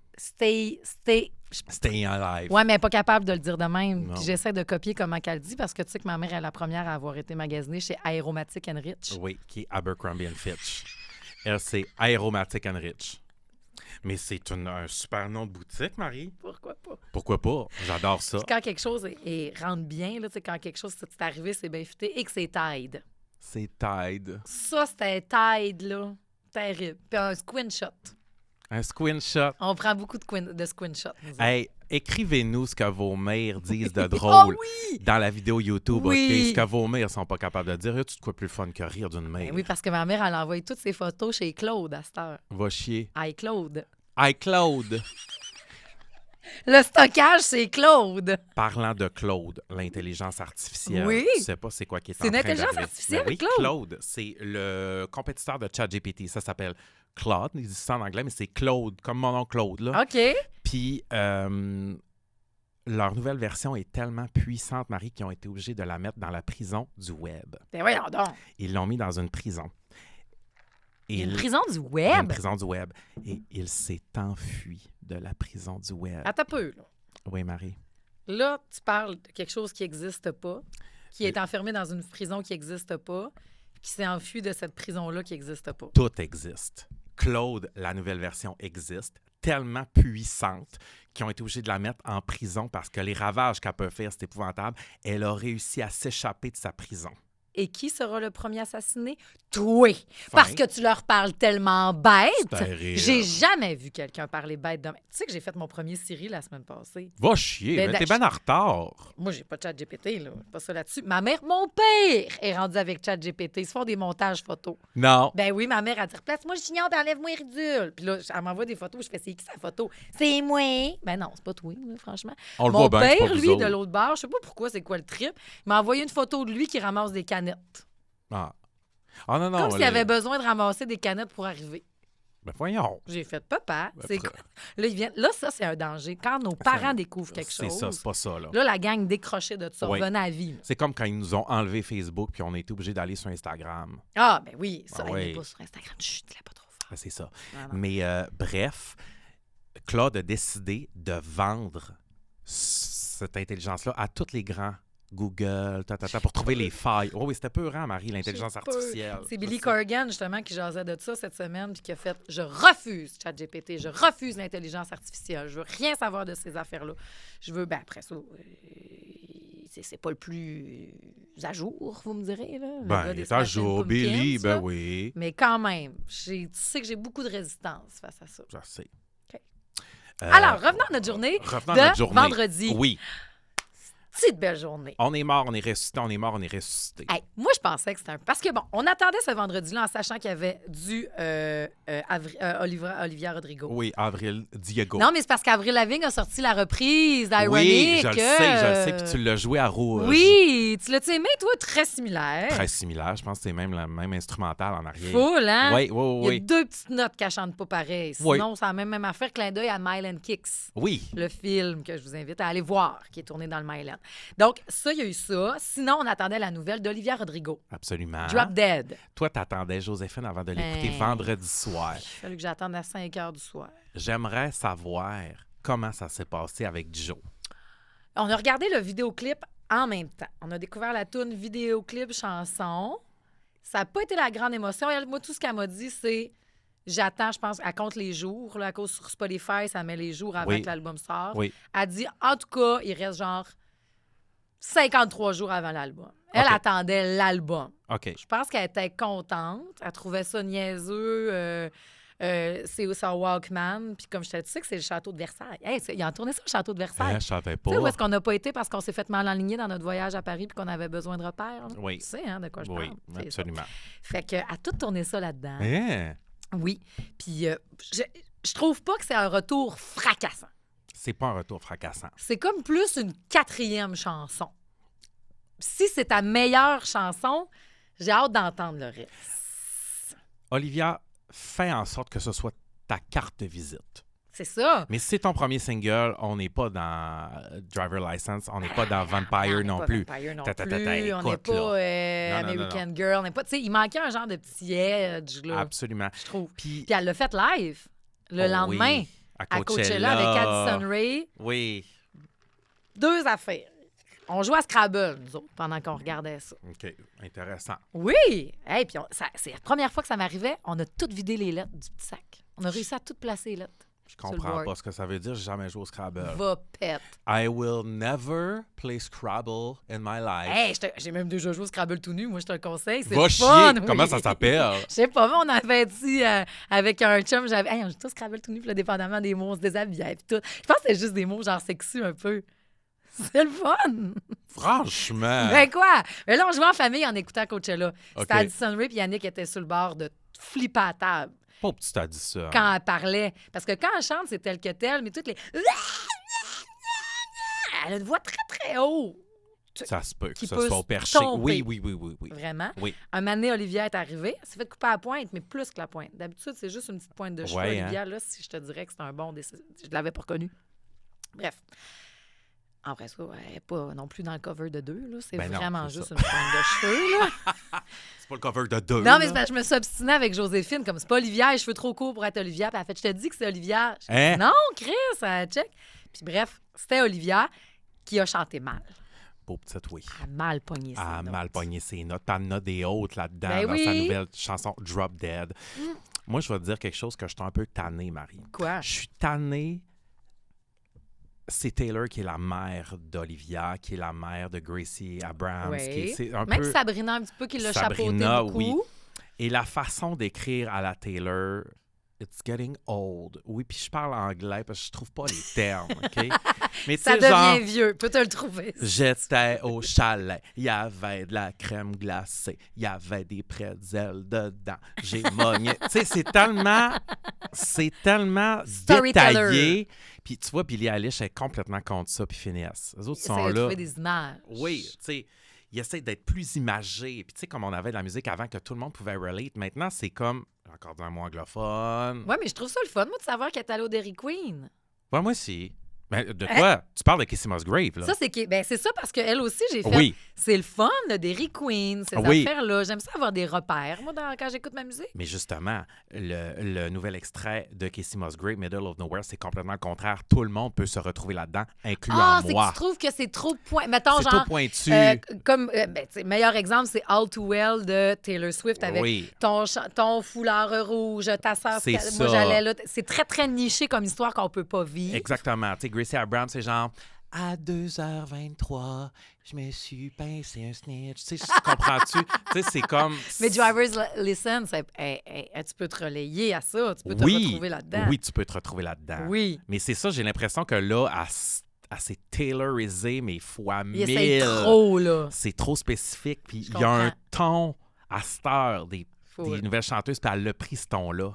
Staying alive. Ouais, mais elle n'est pas capable de le dire de même. Non. Puis j'essaie de copier comment qu'elle dit parce que tu sais que ma mère est la première à avoir été magasinée chez Aeromatic Rich. Oui, qui est Abercrombie Fitch. Elle, c'est Aeromatic Rich. Mais c'est un super nom de boutique, Marie. Pourquoi pas? Pourquoi pas? J'adore ça. Puis quand quelque chose rentre bien, là, tu sais, quand quelque chose c'est arrivé, c'est bien fité et que c'est Tide. C'est Tide. Ça, c'était Tide, là. Terrible. Puis un screenshot. Un screenshot. On prend beaucoup de screenshots. nous autres. Hey, écrivez-nous ce que vos mères disent de Oh drôle oui! dans la vidéo YouTube, Oui. OK? Ce que vos mères sont pas capables de dire. Y a-tu de quoi plus fun que rire d'une mère? Ben oui, parce que ma mère, elle a envoyé toutes ses photos chez Claude à cette heure. Va chier. iCloud. iCloud. Le stockage, c'est Claude. Parlant de Claude, l'intelligence artificielle. Oui. Tu sais pas c'est quoi qui est C'est en train une intelligence d'arriver. artificielle, Ben oui, Claude? Claude, c'est le compétiteur de ChatGPT. Ça s'appelle Claude. Ils disent ça en anglais, mais c'est Claude, comme mon nom Claude. Là. OK. Puis, leur nouvelle version est tellement puissante, Marie, qu'ils ont été obligés de la mettre dans la prison du web. Ben voyons donc. Ils l'ont mis dans une prison. Et Une il- prison du Une web? prison du web. Et il s'est enfui de la prison du web. Attends un peu, là. Oui, Marie. Là, tu parles de quelque chose qui n'existe pas, qui est enfermé dans une prison qui n'existe pas, qui s'est enfui de cette prison-là qui n'existe pas. Tout existe. Claude, la nouvelle version, existe, tellement puissante qu'ils ont été obligés de la mettre en prison parce que les ravages qu'elle peut faire, c'est épouvantable. Elle a réussi à s'échapper de sa prison. Et qui sera le premier assassiné? Toi! Parce que tu leur parles tellement bête. C'est terrible. J'ai jamais vu quelqu'un parler bête de même. Tu sais que j'ai fait mon premier Siri la semaine passée. Va chier, Ben, mais t'es bien en retard. Moi, j'ai pas de chat GPT, là. Pas ça là-dessus. Ma mère, mon père est rendu avec chat GPT. Ils se font des montages photos. Non. Ben oui, ma mère a dit replace-moi Junior, enlève-moi Ridule. Puis là, elle m'envoie des photos. Je fais c'est qui sa photo? C'est moi. Ben non, c'est pas toi, là, franchement. On le Mon voit bien, c'est père, pas vous lui, autres. de l'autre bord, je sais pas pourquoi, c'est quoi le trip, il m'a envoyé une photo de lui qui ramasse des canettes. Ah. Ah non, non. Comme s'il les- avait besoin de ramasser des canettes pour arriver. Ben voyons. J'ai fait papa. Ben, C'est après- quoi? Là, ils viennent... là, ça, c'est un danger. Quand nos parents découvrent quelque C'est chose, ça, c'est pas ça, là. là, la gang décrochée de ça Oui. revenait à vie. là. C'est comme quand ils nous ont enlevé Facebook puis on a été obligés d'aller sur Instagram. Ah, ben oui, ça, Ah elle oui. n'est pas sur Instagram. Chut, dis-la pas trop fort. Ben, c'est ça. Non, non. Mais bref, Claude a décidé de vendre cette intelligence-là à tous les grands Google, pour trouver les failles. Oh oui, c'était peurant, Marie, l'intelligence J'ai peur. artificielle. C'est Billy Je sais. Corgan, justement, qui jasait de ça cette semaine, puis qui a fait « Je refuse ChatGPT, je refuse l'intelligence artificielle, je veux rien savoir de ces affaires-là. Je veux... » Ben après ça, c'est pas le plus à jour, vous me direz, là. le Ben, gars il des est à Smashing jour, Pumpkins, Billy, ben là. oui. Mais quand même, tu sais que j'ai beaucoup de résistance face à ça. Je sais. OK. Alors, revenons à notre journée Revenons de à notre journée. vendredi. Oui. Petite belle journée. On est mort, on est ressuscité, on est mort, on est ressuscité. Hey, moi, je pensais que c'était un... Parce que, bon, on attendait ce vendredi-là en sachant qu'il y avait du Olivia Rodrigo. Oui, Avril Diego. Non, mais c'est parce qu'Avril Lavigne a sorti la reprise d'Ironic. Oui, je le sais, puis tu l'as joué à Rouge. Oui, tu l'as-tu aimé, toi? Très similaire. Très similaire, je pense que c'est même la même instrumentale en arrière. Full, hein? Oui, Il y a oui. deux petites notes qui chantent pas pareil. Oui. Sinon, c'est la même affaire. Clin d'œil à Mile and Kicks. Oui. Le film que je vous invite à aller voir, qui est tourné dans le Myland. Donc, ça, il y a eu ça. Sinon, on attendait la nouvelle d'Olivia Rodrigo. Absolument. Drop Dead. Toi, t'attendais Joséphine avant de l'écouter Ben, vendredi soir. Il fallait que j'attende à 5 heures du soir. J'aimerais savoir comment ça s'est passé avec Joe. On a regardé le vidéoclip en même temps. On a découvert la toune vidéoclip chanson. Ça n'a pas été la grande émotion. Elle, moi, tout ce qu'elle m'a dit, c'est j'attends, je pense, elle compte les jours. Là, à cause sur Spotify, ça met les jours avant Oui. que l'album sorte. Oui. Elle dit, en tout cas, il reste genre 53 jours avant l'album. Elle OK. attendait l'album. OK. Je pense qu'elle était contente. Elle trouvait ça niaiseux. C'est ça Walkman. Puis comme je te dis, tu sais que c'est le château de Versailles. Hey, ils ont tourné ça au château de Versailles. Je savais pas. Tu sais où est-ce qu'on n'a pas été parce qu'on s'est fait mal enligner dans notre voyage à Paris puis qu'on avait besoin de repères? Là? Oui. Tu sais hein, de quoi je Oui, parle. C'est ça. absolument. Fait qu'elle a tout tourné ça là-dedans. Hein? Oui. Puis je trouve pas que c'est un retour fracassant. C'est pas un retour fracassant. C'est comme plus une 4e chanson. Si c'est ta meilleure chanson, j'ai hâte d'entendre le reste. Olivia, fais en sorte que ce soit ta carte de visite. C'est ça. Mais si c'est ton premier single, on n'est pas dans Driver License, on n'est pas dans Vampire On n'est non pas plus. Vampire non Ta, plus. On n'est écoute, pas là. Non, non, American non. Girl. On n'est pas, tu sais, il manquait un genre de petit edge, là, Absolument. je trouve. Puis, Puis elle l'a fait live le oh lendemain oui, à Coachella avec Addison Rae. Oui. 2 affaires. On jouait à Scrabble, nous autres, pendant qu'on regardait ça. OK. Intéressant. Oui! Hey, puis c'est la première fois que ça m'arrivait. On a toutes vidé les lettres du petit sac. On a réussi à toutes placer les lettres. Je Sur le comprends board. pas ce que ça veut dire. J'ai jamais joué au Scrabble. Va pète. I will never play Scrabble in my life. Hey, j'ai même déjà joué au Scrabble tout nu. Moi, je te le conseille. C'est Va le chier! fun. Comment oui. ça s'appelle? Je sais pas, mais on avait dit avec un chum, hey, on joue tous Scrabble tout nu, puis là, dépendamment des mots, on se déshabillait, puis tout. Je pense que c'était juste des mots genre sexy un peu. C'est le fun! Franchement. Ben quoi? Mais là, on jouait en famille en écoutant Coachella. C'était OK. Addison Rae puis Yannick était sur le bord de flipper à table Pauvre petit t'as dit ça. quand elle parlait. Parce que quand elle chante, c'est tel que tel, mais toutes les... Elle a une voix très, très haut. Ça se peut que Qui ça peut soit au se perché. tomber. Oui. Vraiment. Oui. Un moment donné, Olivia est arrivée. Elle s'est fait couper à la pointe, mais plus que la pointe. D'habitude, c'est juste une petite pointe de cheveux. Ouais, Olivia, là, si je te dirais que c'est un bon décès, je l'avais pas reconnu. Bref. En vrai, ça, elle n'est pas non plus dans le cover de 2. Là. C'est Ben non, vraiment c'est juste ça. une pointe de cheveux. Là. C'est pas le cover de 2. Non, mais c'est parce que je me suis obstinée avec Joséphine, comme c'est pas Olivia, les cheveux trop courts pour être Olivia. Puis elle a fait, je te dis que c'est Olivia. J'ai dit, Hein? non, Chris, check. Puis bref, c'était Olivia qui a chanté mal. Pauvre petite, oui. Elle a mal pogné ses Elle a notes. mal pogné ses notes. T'en as des autres là-dedans, Ben dans sa oui. nouvelle chanson Drop Dead. Moi, je vais te dire quelque chose que je suis un peu tanné, Marie. Quoi? Je suis tanné. C'est Taylor qui est la mère d'Olivia, qui est la mère de Gracie Abrams. Oui. Qui est, c'est un Même peu... Sabrina, un petit peu, qui l'a chapeauté Sabrina, beaucoup. oui. Et la façon d'écrire à la Taylor, it's getting old. Oui, puis je parle anglais parce que je trouve pas les termes, OK? Mais tu Ça sais, devient genre, vieux. Peut te le trouver. j'étais au chalet, il y avait de la crème glacée, il y avait des pretzels dedans, j'ai mogné. Tu sais, c'est tellement Storyteller. détaillé. Puis tu vois, Billie Eilish est complètement contre ça, puis Phineas. Les autres Ça sont a là. trouvé des images. Oui, tu sais, il essaie d'être plus imagé. Puis tu sais, comme on avait de la musique avant que tout le monde pouvait relate, maintenant, c'est comme, encore un mot anglophone. Ouais, mais je trouve ça le fun, moi, de savoir qu'elle est allée au Dairy Queen. Ouais, moi aussi. Ben, de quoi? Tu parles de Kissy Musgrave, là. Ça, c'est ça parce qu'elle aussi, j'ai fait. Oui. C'est le fun, le Dairy Queen, ces Oui. affaires-là. J'aime ça avoir des repères, moi, quand j'écoute ma musique. Mais justement, le nouvel extrait de Kissy Musgrave, Middle of Nowhere, c'est complètement le contraire. Tout le monde peut se retrouver là-dedans, incluant Ah, c'est que moi. tu trouves que c'est trop point. Mettons, C'est genre. tout pointu. Comme, tu sais, meilleur exemple, c'est All Too Well de Taylor Swift avec Oui. ton foulard rouge, ta sœur. C'est Moi, ça. j'allais là. C'est très, très niché comme histoire qu'on peut pas vivre. Exactement. Tu sais, Gracie Abrams, c'est genre À 2h23, je me suis pincé un snitch. Tu sais, comprends-tu? Tu sais, c'est comme... Mais Driver's License, tu peux te relayer à ça. Tu peux te retrouver là-dedans. Oui, tu peux te retrouver là-dedans. Oui. Mais c'est ça, j'ai l'impression que là, elle s'est taylorisée, mais fois Il 1000. essaie trop, là. C'est trop spécifique. Puis Je il y a un comprends. ton à cette heure des nouvelles chanteuses, puis elle a pris ce ton-là.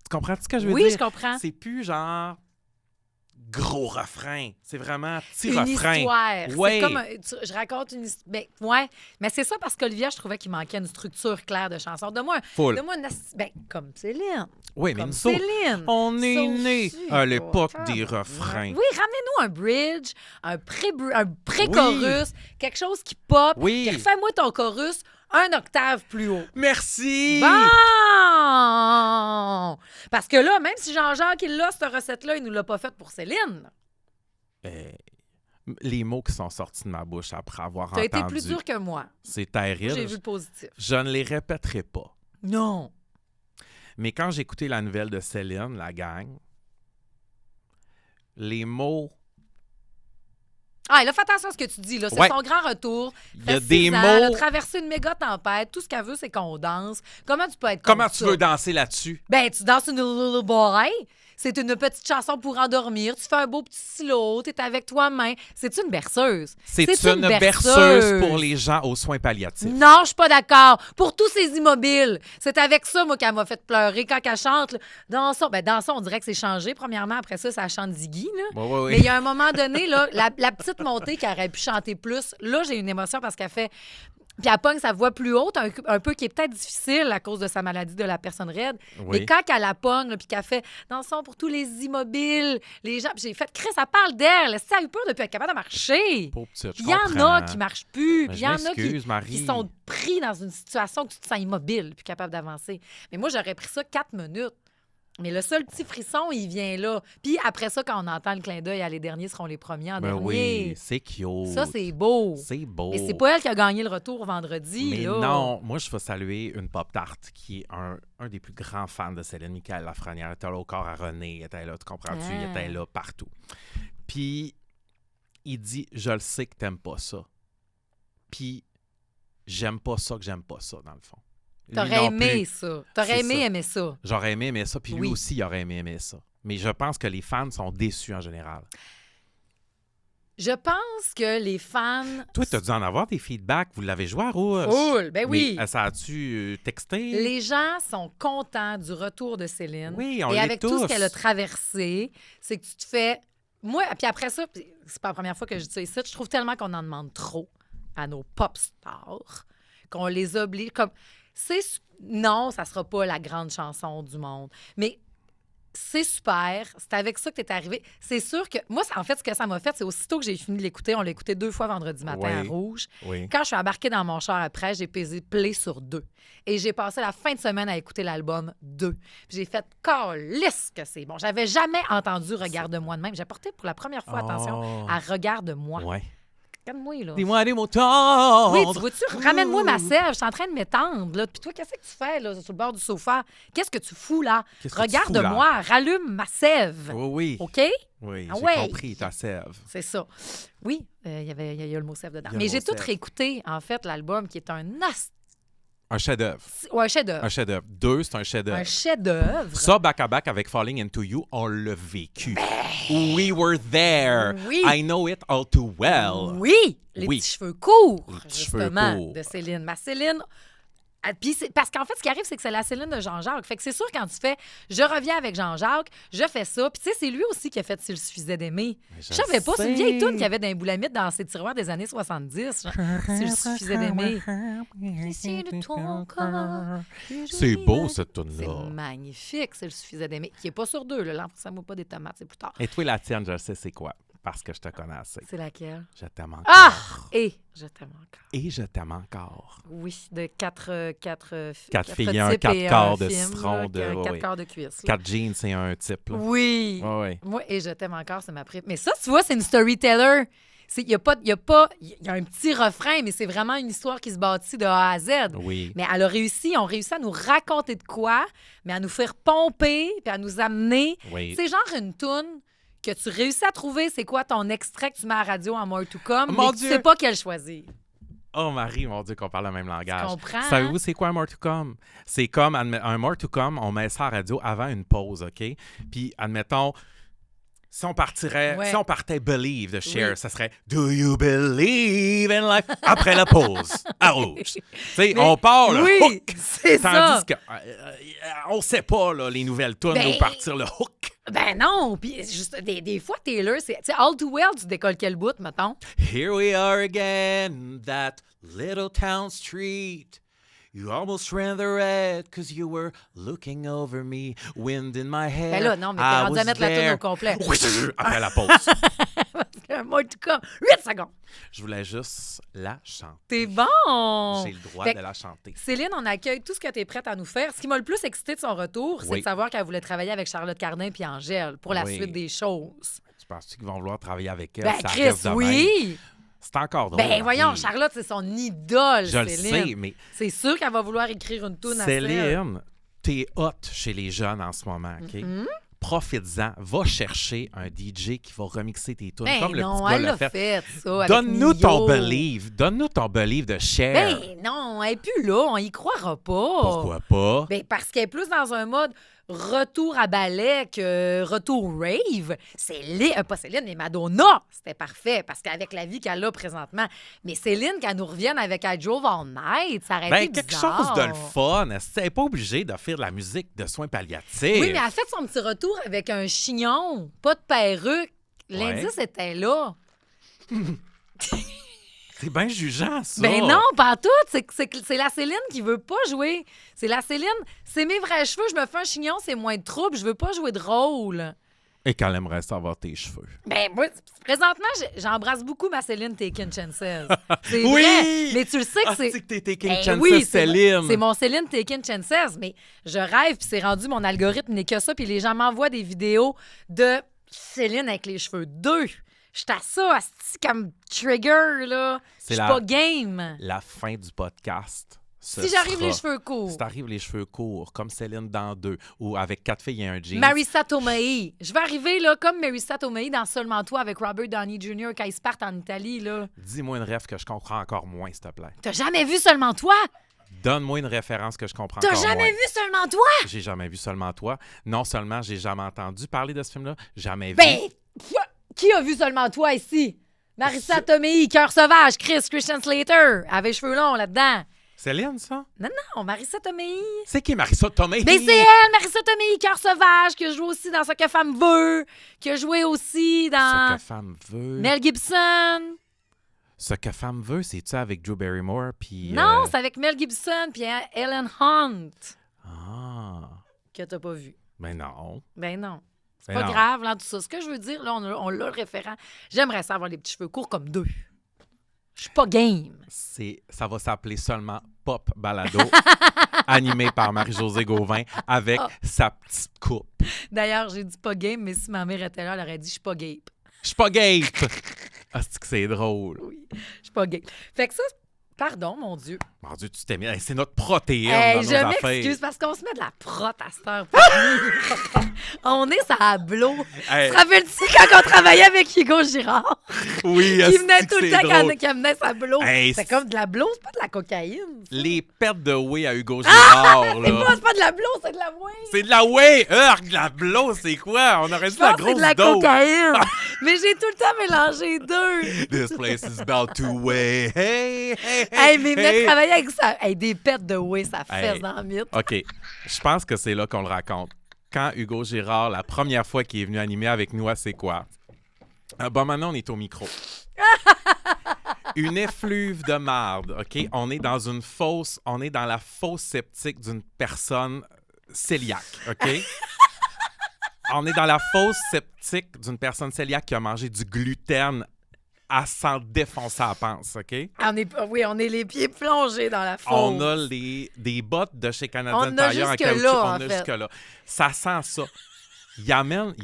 Tu comprends ce que je veux dire? Oui, je comprends. C'est plus genre gros refrain. C'est vraiment petit Une refrain. histoire. Ouais. C'est comme je raconte une histoire. Ben, ouais. Mais c'est ça parce qu'Olivia, je trouvais qu'il manquait une structure claire de chanson. Full. Donne-moi comme Céline. Oui, mais Comme nous Céline. on est Ça nés aussi, à l'époque quoi. des refrains. Oui, ramenez-nous un bridge, un pré-chorus, quelque chose qui pop. Oui. Refais-moi ton chorus un octave plus haut. Merci! Bon! Parce que là, même si Jean-Jacques, il a cette recette-là, il nous l'a pas faite pour Céline. Les mots qui sont sortis de ma bouche après avoir Tu as entendu, été plus dur que moi. c'est J'ai terrible. vu le positif. Je ne les répéterai pas. Non. Mais quand j'ai écouté la nouvelle de Céline, la gang, les mots... Ah, là, fais attention à ce que tu dis. Là. C'est Ouais. son grand retour. Il y a Fait des 6 ans, mots... Elle a traversé une méga tempête. Tout ce qu'elle veut, c'est qu'on danse. Comment tu peux être comme Comment ça? tu veux danser là-dessus? Ben, tu danses une little boy. C'est une petite chanson pour endormir. Tu fais un beau petit slow. T'es avec toi-même. C'est une berceuse. C'est une berceuse pour les gens aux soins palliatifs. Non, je suis pas d'accord. Pour tous ces immobiles. C'est avec ça, moi, qu'elle m'a fait pleurer quand elle chante. Là. Dansons, on dirait que c'est changé. Premièrement, après ça chante Ziggy. Là. Oui. Mais il y a un moment donné, là, la petite montée qui aurait pu chanter plus, là, j'ai une émotion parce qu'elle fait... Puis elle pogne sa voix plus haute, un peu qui est peut-être difficile à cause de sa maladie de la personne raide. Oui. Mais quand elle la pogne, là, puis qu'elle fait « Dansons pour tous les immobiles », les gens... Puis j'ai fait « Chris, ça parle d'elle. Elle a eu peur de plus être capable de marcher. » Pauvre petite, je Puis il y en comprends. a qui marchent plus. Ben, Puis il y en a je m'excuse, Marie. qui sont pris dans une situation que tu te sens immobile, plus capable d'avancer. Mais moi, j'aurais pris ça 4 minutes. Mais le seul petit frisson, il vient là. Puis après ça, quand on entend le clin d'œil, les derniers seront les premiers en Ben dernier. oui, c'est cute. Ça, c'est beau. C'est beau. Mais c'est pas elle qui a gagné le retour vendredi. Mais là. non, moi, je veux saluer une pop-tart qui est un des plus grands fans de Céline, Michael Lafrenière. Elle était là au corps à René, elle était là, tu comprends-tu? Ah. Il était là partout. Puis, il dit, je le sais que t'aimes pas ça. Puis, j'aime pas ça que j'aime pas ça, dans le fond. Lui T'aurais non aimé plus. ça. T'aurais C'est aimé ça. aimer ça. J'aurais aimé aimer ça, puis lui Oui. aussi, il aurait aimé aimer ça. Mais je pense que les fans sont déçus en général. Je pense que les fans... Toi, tu as dû en avoir des feedbacks. Vous l'avez joué à Rouge? Full, ben oui. Mais ça a-tu texté? Les gens sont contents du retour de Céline. Oui, on Et l'est avec tout ce tous. qu'elle a traversé, c'est que tu te fais... Moi, puis après ça, puis c'est pas la première fois que je dis ça ici, je trouve tellement qu'on en demande trop à nos pop stars, qu'on les oblige... Comme... Non, ça sera pas la grande chanson du monde. Mais c'est super. C'est avec ça que tu es arrivé. C'est sûr que... Moi, en fait, ce que ça m'a fait, c'est aussitôt que j'ai fini de l'écouter, on l'a écouté 2 fois vendredi matin à Oui. Rouge. Oui. Quand je suis embarquée dans mon char après, j'ai pesé play sur 2. Et j'ai passé la fin de semaine à écouter l'album 2. Puis j'ai fait « Calisse que c'est bon ». J'avais jamais entendu « Regarde-moi » de même. J'ai porté pour la première fois attention à « Regarde-moi Ouais. ». Regarde-moi, là. Dis-moi des mots tendres. Oui, tu vois-tu? Ramène-moi ma sève. Je suis en train de m'étendre, là. Puis toi, qu'est-ce que tu fais, là, sur le bord du sofa? Qu'est-ce que tu fous, là? Qu'est-ce que tu fous, Regarde-moi. Rallume ma sève. Oui, oui. OK? Oui, Ah j'ai ouais. compris, ta sève. C'est ça. Oui, il y a le mot sève dedans. Il y a le Mais mot j'ai tout sève. réécouté, en fait, l'album, qui est un Un chef-d'œuvre. Ouais, un chef-d'œuvre. Un chef-d'œuvre. 2, c'est un chef-d'œuvre. Un chef-d'œuvre. Ça, back-à-back avec Falling Into You, on l'a vécu. We were there. Ben Oui. I know it all too well. Oui, les Oui. petits cheveux courts, Les petits cheveux justement, courts. de Céline. Ma Céline... Parce qu'en fait, ce qui arrive, c'est que c'est la Céline de Jean-Jacques. Fait que c'est sûr, quand tu fais « Je reviens avec Jean-Jacques, je fais ça », puis tu sais, c'est lui aussi qui a fait « S'il suffisait d'aimer ». Je savais pas, c'est une vieille toune qu'il y avait dans les boulamites dans ses tiroirs des années 70. genre, « S'il suffisait d'aimer ». de ton corps. C'est beau, cette C'est tune-là. magnifique, S'il suffisait d'aimer. Qui est pas sur 2, là. L'enfant, pas des tomates, c'est plus tard. Et toi, la tienne, je sais c'est quoi. Parce que je te connais assez. C'est laquelle? Je t'aime encore. Ah! Et je t'aime encore. Et je t'aime encore. Oui, de 4 filles, un 4 quarts de citron, de... 4 quarts de cuisse. là. 4 jeans, c'est un type. Là. Oui. Ouais, ouais. Moi, et je t'aime encore, c'est ma préférée. Mais ça, tu vois, c'est une storyteller. Il y a un petit refrain, mais c'est vraiment une histoire qui se bâtit de A à Z. Oui. Mais elle a réussi, on réussit à nous raconter de quoi, mais à nous faire pomper, puis à nous amener. Oui. C'est genre une toune que tu réussis à trouver c'est quoi ton extrait que tu mets à la radio en More to Come, Mon mais que tu Dieu. sais pas quel choisir. Oh, Marie, mon Dieu, qu'on parle le même langage. Tu comprends, hein? Savez-vous, c'est quoi un more to come? C'est comme un more to come, on met ça à la radio avant une pause, OK? Puis, admettons, si on partait Believe de Cher, Oui. ça serait Do you believe in life? Après la pause, à rouge. Tu sais, on part le Oui, hook. c'est ça. Tandis que on sait pas, là, les nouvelles tunes, Ben, où partir le hook. Ben non, puis juste des fois, Taylor, c'est... Tu sais, All Too Well, tu décolles quel bout, mettons? Here we are again, that little town street. You almost ran the red because you were looking over me, wind in my hair. Ben là, non, mais t'es I rendu à was mettre la there. toune au complet. Après la pause. More to Come, 8 secondes. Je voulais juste la chanter. T'es bon! J'ai le droit Fait de que la chanter. Céline, on accueille tout ce que tu es prête à nous faire. Ce qui m'a le plus excité de son retour, c'est Oui. de savoir qu'elle voulait travailler avec Charlotte Cardin puis Angèle pour la Oui. suite des choses. Tu penses-tu qu'ils vont vouloir travailler avec elle? Ben, Ça Chris, reste de même? oui! C'est encore drôle. Ben voyons, Marie. Charlotte, c'est son idole, Je le Céline. sais, mais C'est sûr qu'elle va vouloir écrire une toune à Céline. Céline, t'es hot chez les jeunes en ce moment, OK? Mm-hmm. Profites-en. Va chercher un DJ qui va remixer tes tunes Ben comme le non, petit gars elle l'a l'a fait. fait, ça, avec Donne-nous ton Nio. believe. Donne-nous ton believe de Cher. Ben non, elle n'est plus là, on y croira pas. Pourquoi pas? Ben parce qu'elle est plus dans un mode retour à ballet que retour rave. Pas Céline, mais Madonna, c'était parfait parce qu'avec la vie qu'elle a présentement. Mais Céline, qu'elle nous revienne avec I Drove All Night, ça aurait été Quelque bizarre. chose de le fun. Elle n'est pas obligée de faire de la musique de soins palliatifs. Oui, mais elle a fait son petit retour avec un chignon, pas de perruque. L'indice était là. C'est bien jugeant, ça. Ben non, pas tout. C'est la Céline qui veut pas jouer. C'est la Céline. C'est mes vrais cheveux, je me fais un chignon, c'est moins de trouble. Je veux pas jouer de rôle. Et qu'elle aimerait savoir tes cheveux. Ben, moi, présentement, j'embrasse beaucoup ma Céline Taking Chances. C'est Oui! vrai. Mais tu le sais que Ah, c'est. c'est que t'es taking Ben chances, oui, Céline. c'est mon Céline Taking Chances. Mais je rêve, puis c'est rendu mon algorithme n'est que ça. Puis les gens m'envoient des vidéos de Céline avec les cheveux 2. Je à ça, asti, comme trigger, là. Je C'est suis la- pas game. La fin du podcast. Si j'arrive les cheveux courts. Si t'arrives les cheveux courts, comme Céline dans 2, ou avec 4 filles et un jean. Marissa Tomei. Je vais arriver là comme Marissa Tomei dans Seulement toi avec Robert Downey Jr. quand ils se partent en Italie. Là. Dis-moi une rêve que je comprends encore moins, s'il te plaît. T'as jamais vu Seulement toi? Donne-moi une référence que je comprends T'as encore jamais moins. vu Seulement toi? J'ai jamais vu Seulement toi. Non seulement j'ai jamais entendu parler de ce film-là, jamais Ben, vu. qui a vu Seulement toi ici? Marissa Tomei, Cœur sauvage, Christian Slater, elle avait les cheveux longs là-dedans. Céline, ça? Non, Marissa Tomei. C'est qui Marissa Tomei? Mais c'est elle, Marissa Tomei, Cœur sauvage, qui a joué aussi dans Ce que femme veut, qui a joué aussi Ce dans que femme veut. Mel Gibson. Ce que femme veut, c'est-tu avec Drew Barrymore? Puis, Non, c'est avec Mel Gibson puis Ellen Hunt, Ah, que t'as pas vu. ben non. Ben non. C'est Ben pas non. grave, là, tout ça. Ce que je veux dire, là, on l'a le référent. J'aimerais ça avoir les petits cheveux courts comme 2. Je suis pas game. Ça va s'appeler seulement Pop Balado, animé par Marie-Josée Gauvin, avec sa petite coupe. D'ailleurs, j'ai dit pas game, mais si ma mère était là, elle aurait dit je suis pas gape. Je suis pas gape! Ah, c'est drôle. Oui, je suis pas gape. Fait que ça, pardon, mon Dieu. Mon Dieu, tu t'es mis. Hey, c'est notre protéine Hey, dans nos je affaires. m'excuse parce qu'on se met de la prot à cette heure. On est à Blo. Hey. Tu te rappelles-tu quand on travaillait avec Hugo Girard? Oui, Qui asti venait que tout le c'est temps, drôle. qui amenait sa Blo. Hey, c'est comme de la Blo, c'est pas de la cocaïne. Les pertes de whey à Hugo Girard, C'est pas de la Blo, c'est de la whey. C'est de la whey! De la blow, c'est quoi? On aurait dit Je de la pense que c'est grosse de la dose. cocaïne. Mais j'ai tout le temps mélangé deux. This place is about to weigh. Hey, hey, Hey, mais hey. venez travailler avec ça. Hey, des pets de whey, ça fesse Hey. dans le mythe. OK. Je pense que c'est là qu'on le raconte. Quand Hugo Girard, la première fois qu'il est venu animer avec nous, c'est quoi? Bon, maintenant, on est au micro. Une effluve de marde, OK? On est dans la fosse sceptique d'une personne cœliaque, OK? On est dans la fosse sceptique d'une personne cœliaque qui a mangé du gluten à s'en défoncer à la panse, OK? On est les pieds plongés dans la fosse. On a des bottes de chez Canadian On a Tire en jusque-là, caoutchouc. en On a fait. jusque-là. Ça sent ça. Il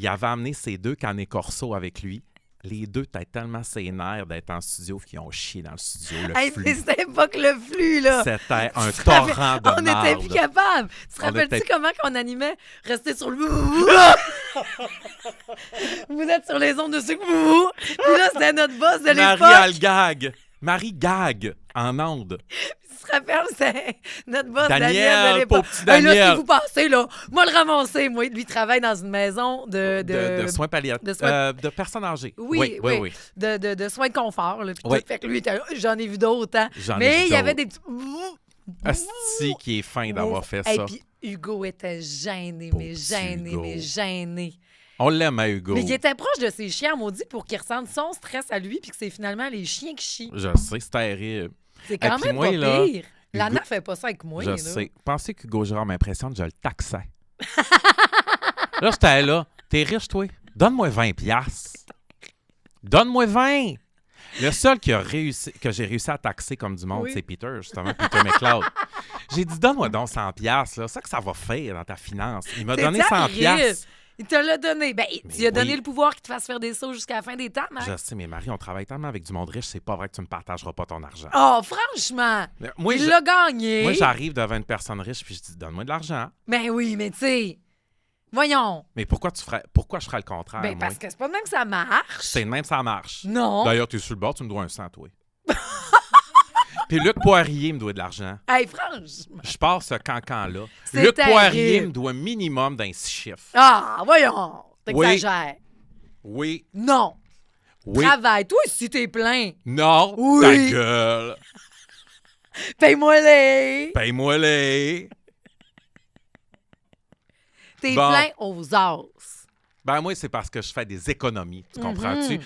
avait amené ses 2 canets corso avec lui. les deux étaient tellement sénères d'être en studio qu'ils ont chié dans le studio. Le Hey, flux. mais c'était pas que le flux, là. C'était un Tu te rappelles- torrent de On n'était plus marde. capable. Tu te On rappelles-tu était- comment qu'on animait? Rester sur le... Vous êtes sur les ondes de sucre. Puis là, c'était notre boss de Marie, l'époque. elle gag. Marie gag en onde. Tu te rappelles, c'est notre boss Daniel, Daniel de l'époque. pauvre petit Hey, là, Daniel. si vous passez, là, moi le ramasser. Moi, lui, il travaille dans une maison De soins palliatifs. de soins- De personnes âgées. Oui. oui. de soins de confort. Là, puis Oui. tout. Fait que lui, il était là, j'en ai vu d'autres. Hein. J'en ai Mais vu il y avait d'autres. des petits... Asti qui est fin d'avoir fait Et ça. puis Hugo était gêné, Pauvre mais petit gêné, Hugo. mais gêné. On l'aime à Hugo. Mais il était proche de ses chiens, maudit, pour qu'il ressente son stress à lui, puis que c'est finalement les chiens qui chient. Je sais, c'est terrible. C'est quand puis même moi, pas là, pire. Lana Hugo- fait pas ça avec moi. Je là. sais. Pensez qu'Hugo Girard m'impressionne, je le taxais. Là, j'étais là. T'es riche, toi? Donne-moi 20 piastres. Donne-moi 20. Le seul que j'ai réussi à taxer comme du monde, Oui. c'est Peter, justement, Peter McLeod. J'ai dit, donne-moi donc 100 piastres, là. C'est ça que ça va faire dans ta finance. Il m'a C'est donné 100 terrible. piastres. Il te l'a donné. Ben, tu lui as donné oui. le pouvoir qu'il te fasse faire des sauts jusqu'à la fin des temps, Max. Je sais, mais Marie, on travaille tellement avec du monde riche, c'est pas vrai que tu me partageras pas ton argent. Oh, franchement, Moi, il l'a gagné. moi, j'arrive devant une personne riche puis je dis, donne-moi de l'argent. Ben oui, mais tu sais, voyons. Mais pourquoi je ferais le contraire, Ben, moi? parce que c'est pas de même que ça marche. C'est de même, ça marche. Non. D'ailleurs, tu es sur le bord, tu me dois un 100, toi. Puis Luc Poirier me doit de l'argent. Hey, franchement. Je pars ce cancan-là. C'est Luc terrible. Poirier me doit minimum d'un 6 chiffres. Ah, voyons. Oui. T'exagères. Oui, Non. oui. Travaille. Toi, si t'es plein, Non, Oui. ta gueule. paye-moi les. Paye-moi les. T'es Bon. plein aux os. Ben moi, c'est parce que je fais des économies. Tu comprends-tu?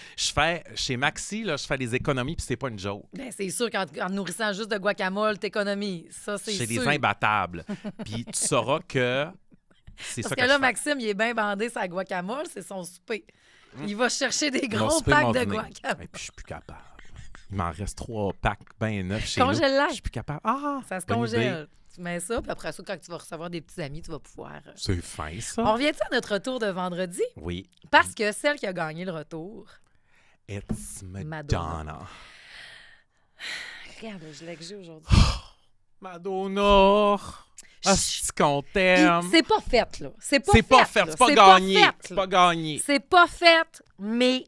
Chez Maxi, là, je fais des économies puis c'est pas une joke. Ben, c'est sûr qu'en nourrissant juste de guacamole, t'économies. Ça, c'est Chez sûr. des imbattables. Puis tu sauras que c'est Parce ça que que là, je fais. Maxime, il est bien bandé sa guacamole, c'est son souper. Il va chercher des Mon gros souper packs m'en de venait. guacamole. Et puis je suis plus capable. Il m'en reste 3 packs bien neufs chez nous. Congèle-la. Je suis plus capable. Ah! Ça se bonne idée. congèle. Tu mets ça, puis après ça, quand tu vas recevoir des petits amis, tu vas pouvoir. C'est fin, On ça. revient-tu à notre retour de vendredi? Oui. Parce que celle qui a gagné le retour. It's Madonna. Madonna. Regarde le gilet que j'ai aujourd'hui. Madonna! Ah, c'est qu'on Puis, t'aime. c'est pas fait, là. C'est pas C'est pas fait, fait, là. c'est pas gagné. fait, C'est là. pas gagné. C'est pas fait, mais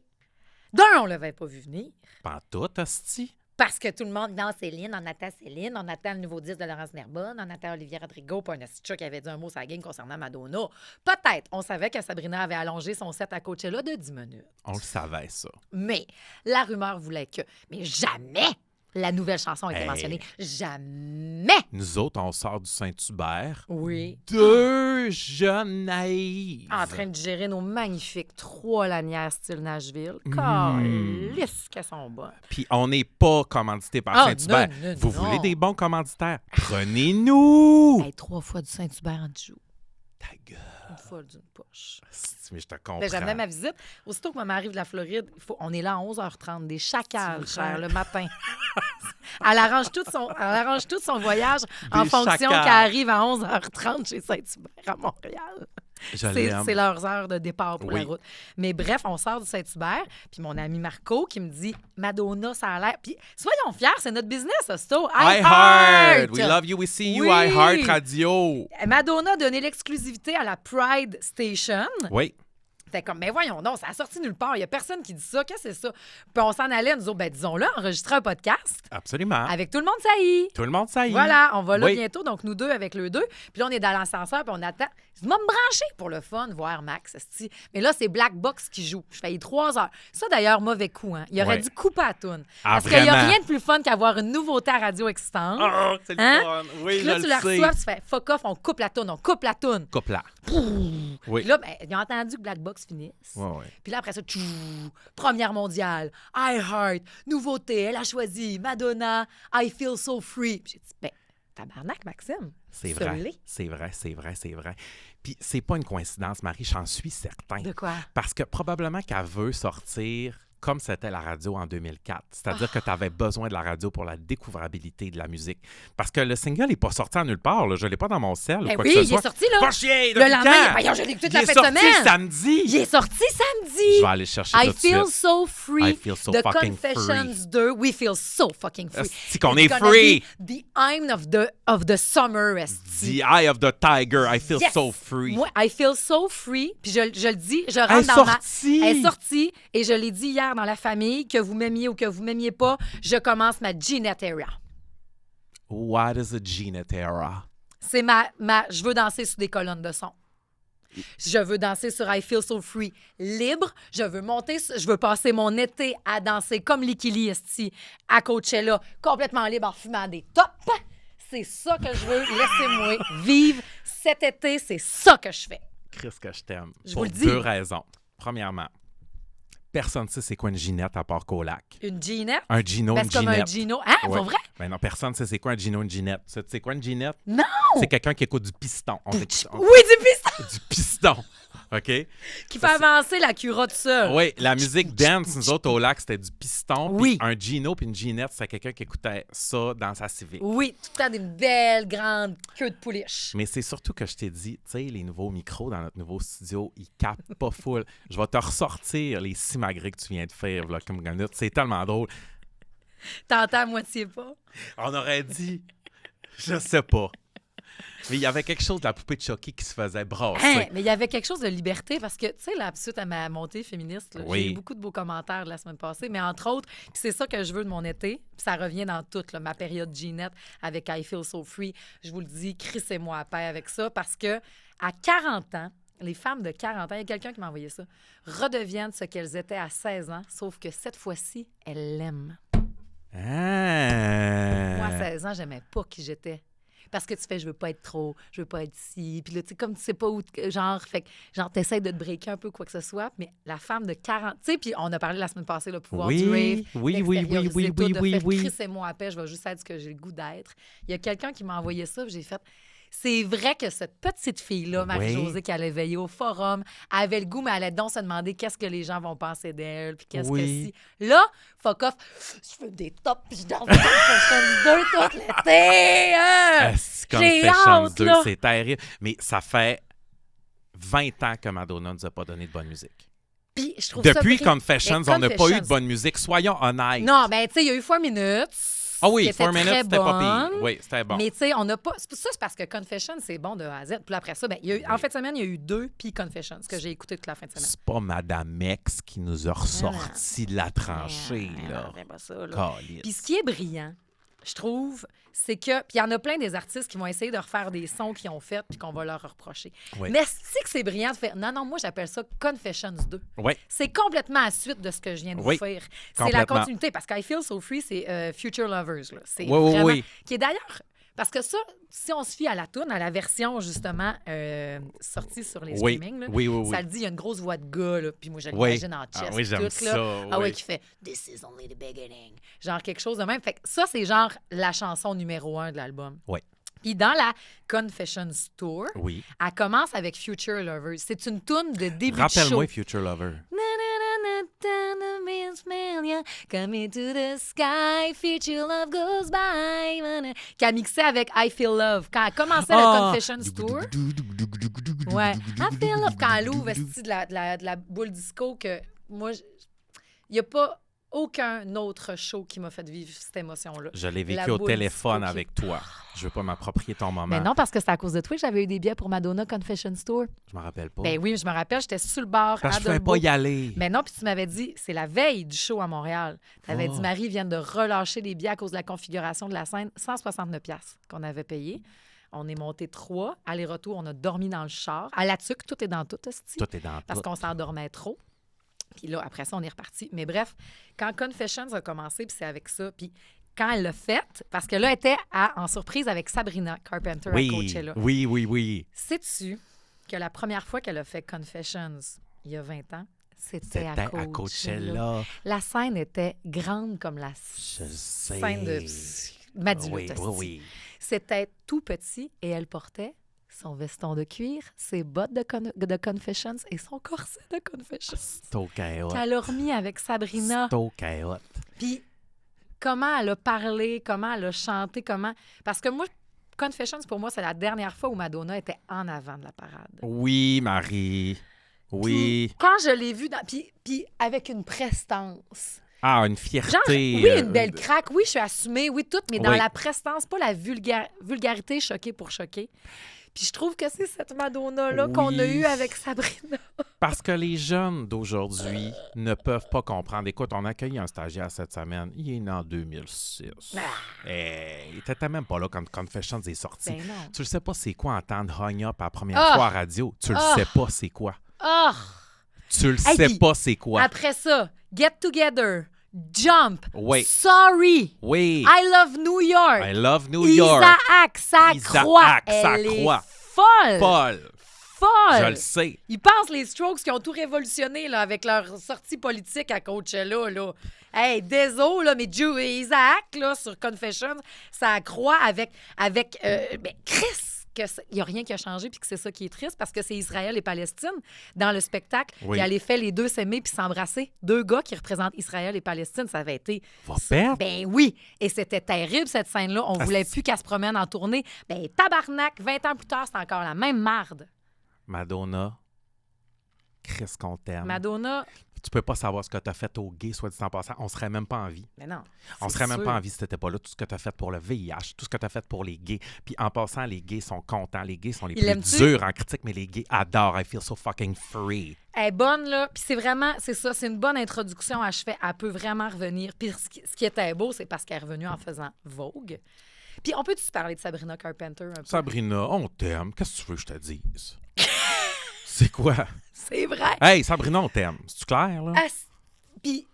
d'un, on l'avait pas vu venir. Pas tout, hostie. Parce que tout le monde, non, Céline, on attend le nouveau disque de Laurence Nerbonne, on attend Olivier Rodrigo, puis un esti qui avait dit un mot sur la game concernant Madonna. Peut-être, on savait que Sabrina avait allongé son set à Coachella de 10 minutes. On le savait, ça. Mais la rumeur voulait que. Mais jamais la nouvelle chanson a été Hey. mentionnée. Jamais! Nous autres, on sort du Saint-Hubert. Oui. 2 jeunes naïves. En train de gérer nos magnifiques 3 lanières style Nashville. Mm. Calisse qu'elles sont bonnes. Puis on n'est pas commandité par Ah, Saint-Hubert. non, Vous non. voulez des bons commanditaires? Prenez-nous! Hey, 3 fois du Saint-Hubert en dessous. Ta gueule. Une folle d'une poche. Mais je te comprends. Ben, j'amenais ma visite. Aussitôt que maman arrive de la Floride, on est là à 11h30, des chacals, cher, le matin. Elle arrange tout son voyage en Des fonction chacals. qu'elle arrive à 11h30 chez Saint-Hubert à Montréal. Je l'aime. C'est leurs heures de départ pour la Oui. route. Mais bref, on sort du Saint-Hubert, puis mon ami Marco qui me dit Madonna, ça a l'air. Puis soyons fiers, c'est notre business, Hosto. iHeart! We love you, we see you, Oui. iHeart Radio! Madonna a donné l'exclusivité à la Pride Station. Oui. C'était comme, mais voyons donc, ça a sorti nulle part. Il n'y a personne qui dit ça. Qu'est-ce que c'est ça? Puis on s'en allait, nous autres, ben disons-le, enregistrer un podcast Absolument. avec tout le monde, ça y est. Tout le monde, ça y est. Voilà, on va là Oui. bientôt, donc nous deux avec le deux. Puis là, on est dans l'ascenseur, puis on attend. Je vais me brancher pour le fun, voir Max. esti. Mais là, c'est Black Box qui joue. Je fais 3 heures. Ça, d'ailleurs, mauvais coup. Hein? Il aurait Ouais. dû couper à toune. Ah, Parce qu'il n'y a vraiment? rien de plus fun qu'avoir une nouveauté à radio excitante. Oh, c'est le Hein? fun. Oui, Puis là, je tu le la sais. reçois, puis tu fais fuck off, on coupe la toune, on coupe la toune. Coupe-la. Puis Oui. là, ben, ils ont entendu que Black Box finisse. Ouais, ouais. Puis là, après ça, première mondiale, iHeart, nouveauté, elle a choisi Madonna, I Feel So Free. Puis j'ai dit, ben, tabarnak, Maxime. C'est ça vrai. l'est. C'est vrai, c'est vrai, c'est vrai. Puis c'est pas une coïncidence, Marie, j'en suis certain. De quoi? Parce que probablement qu'elle veut sortir comme c'était la radio en 2004. C'est-à-dire que tu avais besoin de la radio pour la découvrabilité de la musique. Parce que le single n'est pas sorti à nulle part. Là. Je ne l'ai pas dans mon cell ou quoi oui, que ce il soit. est sorti, là. Pas chier! Le lendemain, voyons, je l'ai écouté toute la fin de semaine. Il est sorti samedi. Il est sorti samedi. Je vais aller chercher I tout de feel suite. so free. I feel so The fucking Confessions free. 2. We feel so fucking free. Esti qu'on est It's gonna free. be the hymn of the summer, esti. The Eye of the Tiger. I feel Yes! so free. Moi, I feel so free. Puis je le dis, je rentre Elle est dans ma... sortie. Elle est sortie. Et je l'ai dit hier dans la famille, que vous m'aimiez ou que vous m'aimiez pas, je commence ma Ginette era. What is a Ginette era? C'est je veux danser sur des colonnes de son. Je veux danser sur I Feel So Free libre. Je veux passer mon été à danser comme Likili esti à Coachella, complètement libre en fumant des tops. C'est ça que je veux. Laissez-moi vivre cet été. C'est ça que je fais. Chris, que je t'aime. Je Pour vous le dis. 2 raisons. Premièrement, personne ne sait c'est quoi une Ginette à part Colac. Une Ginette. Un Gino, Ben, une c'est comme un Ginette. Gino. Hein, Ouais. pour vrai? Ben non, personne ne sait c'est quoi un Gino, une Ginette. Tu sais quoi une Ginette? Non! C'est quelqu'un qui écoute du piston. Oui, du piston Du piston. OK? qui fait avancer la curotte seule. Oui, la musique dance, nous autres au lac, c'était du piston. Puis Oui. un Gino puis une Ginette, c'était quelqu'un qui écoutait ça dans sa civique. Oui, tout le temps des belles, grandes queues de pouliche. Mais c'est surtout que je t'ai dit, tu sais, les nouveaux micros dans notre nouveau studio, ils capent pas full. Je vais te ressortir les simagrées que tu viens de faire, là, comme minute. C'est tellement drôle. T'entends à moitié pas? On aurait dit, je sais pas. Mais il y avait quelque chose de la poupée de Chucky qui se faisait brasser. Hein, mais il y avait quelque chose de liberté parce que, tu sais, là, suite à ma montée féministe, là, Oui. j'ai eu beaucoup de beaux commentaires la semaine passée, mais entre autres, puis c'est ça que je veux de mon été, puis ça revient dans toute là, ma période Ginette avec I Feel So Free. Je vous le dis, crissez-moi à paix avec ça parce que à 40 ans, les femmes de 40 ans, il y a quelqu'un qui m'a envoyé ça, redeviennent ce qu'elles étaient à 16 ans, sauf que cette fois-ci, elles l'aiment. Ah. Moi, à 16 ans, j'aimais pas qui j'étais. Parce que tu fais, je veux pas être trop, je veux pas être si. Puis là, tu sais, comme tu sais pas où, t'essaies de te breaker un peu quoi que ce soit. Mais la femme de 40, tu sais, puis on a parlé la semaine passée, le pouvoir Oui, du rave. oui, de faire oui. crissez-moi à paix, je vais juste être ce que j'ai le goût d'être. Il y a quelqu'un qui m'a envoyé ça, puis j'ai fait. C'est vrai que cette petite fille-là, Marie-Josée, qui allait veiller au forum, avait le goût, mais elle allait donc se demander qu'est-ce que les gens vont penser d'elle, puis qu'est-ce que si. Là, fuck off, je fais des tops, puis je danse des Confessions 2 tout l'été. J'ai Confessions hâte, 2, là. c'est terrible. Mais ça fait 20 ans que Madonna nous a pas donné de bonne musique. Puis je trouve ça Depuis brillant. Confessions, Mais on n'a pas eu Confessions. de bonne musique. Soyons honnêtes. Non, mais tu sais, il y a eu 4 minutes. Ah oui, qui était 4 minutes, très c'était pas pire. bonne. Oui, c'était bon. Mais tu sais, on n'a pas. C'est parce que Confession, c'est bon de A à Z. Puis après ça, ben, il y a eu, en fin de semaine, il y a eu 2 puis Confessions que j'ai écouté toute la fin de semaine. C'est pas Madame X qui nous a ressorti de la tranchée, là. Non, c'est pas ça, là. Calisse. Puis ce qui est brillant, je trouve, c'est que. Puis il y en a plein des artistes qui vont essayer de refaire des sons qu'ils ont fait puis qu'on va leur reprocher. Oui. Mais c'est que c'est brillant de faire. Non, moi, j'appelle ça Confessions 2. Oui, C'est complètement à la suite de ce que je viens de Oui, vous faire. C'est la complètement. continuité, parce qu'I Feel So Free, c'est Future Lovers. Là. C'est Oui, oui, vraiment... oui. Qui est d'ailleurs... Parce que ça, si on se fie à la toune, à la version, justement, sortie sur les Oui, streamings, là, oui, oui, oui. ça le dit, il y a une grosse voix de gars, là, puis moi, je Oui. l'imagine en chest. Ah oui, j'aime tout, là. ça, Ah oui. oui, qui fait « This is only the beginning ». Genre quelque chose de même. Fait que ça, c'est genre la chanson numéro 1 de l'album. Oui. Puis dans la Confessions Tour, Oui. elle commence avec Future Lovers. C'est une toune de début de show. Rappelle-moi Future Lover. Coming to the sky, future love goes by. Qui a mixé avec I Feel Love. Quand elle commençait la Confessions Tour. Ouais. I Feel Love. Quand elle ouvre esti, de la boule disco, que moi, il n'y a pas aucun autre show qui m'a fait vivre cette émotion-là. Je l'ai La vécu au boule téléphone disco qui- avec toi. Je veux pas m'approprier ton moment. Mais non, parce que c'est à cause de toi que j'avais eu des billets pour Madonna Confessions Tour. Je m'en rappelle pas. Ben oui, je me rappelle, j'étais sur le bar Parce à que je pouvais Dolbeau. pas y aller. Mais non, puis tu m'avais dit, c'est la veille du show à Montréal. Tu avais Oh. dit, Marie vient de relâcher les billets à cause de la configuration de la scène, 169$ qu'on avait payé. On est monté 3. Aller-retour, on a dormi dans le char. À la tuque, tout est dans tout, hostie, Tout est dans parce tout. qu'on s'endormait trop. Puis là, après ça, on est reparti. Mais bref, quand Confessions a commencé, puis c'est avec ça, puis quand elle l'a fait, parce que là, elle était en surprise avec Sabrina Carpenter à Oui, Coachella. oui, oui, oui. Sais-tu que la première fois qu'elle a fait Confessions, il y a 20 ans, c'était C'était à à Coachella. Coachella. La scène était grande comme la Je sais. scène de Madieu. Oui, oui, oui. C'était tout petit et elle portait son veston de cuir, ses bottes de Confessions et son corset de Confessions. C'est au chaos. Qu'elle a remis avec Sabrina. C'est au chaos. Puis comment elle a parlé, comment elle a chanté, comment... Parce que moi, Confessions, pour moi, c'est la dernière fois où Madonna était en avant de la parade. Oui, Marie. Oui. Puis, quand je l'ai vue, puis avec une prestance. Ah, une fierté. Genre, oui, une belle craque, oui, je suis assumée, oui, tout, mais dans Oui. la prestance, pas la vulgarité choquée pour choquer. Puis je trouve que c'est cette Madonna-là Oui. qu'on a eue avec Sabrina. Parce que les jeunes d'aujourd'hui ne peuvent pas comprendre. Écoute, on a accueilli un stagiaire cette semaine. Il est né en 2006. Il était même pas là quand Confessions est sorti. Ben non. Tu le sais pas c'est quoi entendre Hung Up à la première Ah! fois à radio. Tu le Ah! sais pas c'est quoi. Oh! Tu le Hey, sais puis, pas c'est quoi. Après ça, Get Together, Jump, Oui. Sorry, Oui. I Love New York, I love New York. Isaac, ça Isaac, croit. ça Elle croît. est folle. Paul. Folle. Je le sais. Ils pensent les Strokes qui ont tout révolutionné là, avec leur sortie politique à Coachella. Là. Hey, désolé, là, mais Joe et Isaac là, sur Confessions, ça accroît avec Chris. Il n'y a rien qui a changé puis que c'est ça qui est triste parce que c'est Israël et Palestine dans le spectacle. Oui. Ils allaient faire les deux s'aimer puis s'embrasser. Deux gars qui représentent Israël et Palestine. Ça avait été... Va perdre. Ben oui. Et c'était terrible, cette scène-là. On voulait plus qu'elle se promène en tournée. Ben tabarnak, 20 ans plus tard, c'est encore la même marde. Madonna. Chris qu'on t'aime. Madonna... Tu peux pas savoir ce que tu as fait aux gays, soit dit en passant. On serait même pas en vie. Mais non. On c'est serait même sûr. pas en vie si t'étais pas là. Tout ce que tu as fait pour le VIH, tout ce que tu as fait pour les gays. Puis en passant, les gays sont contents. Les gays sont les Ils plus l'aiment-tu? durs en critique, mais les gays adorent. I feel so fucking free. Elle est bonne, là. Puis c'est vraiment, c'est ça, c'est une bonne introduction à chevet. Elle peut vraiment revenir. Puis ce qui était beau, c'est parce qu'elle est revenue en faisant Vogue. Puis on peut-tu parler de Sabrina Carpenter un peu? Sabrina, on t'aime. Qu'est-ce que tu veux que je te dise? C'est quoi? C'est vrai. Hey, Sabrina, on t'aime. C'est-tu clair, là? Puis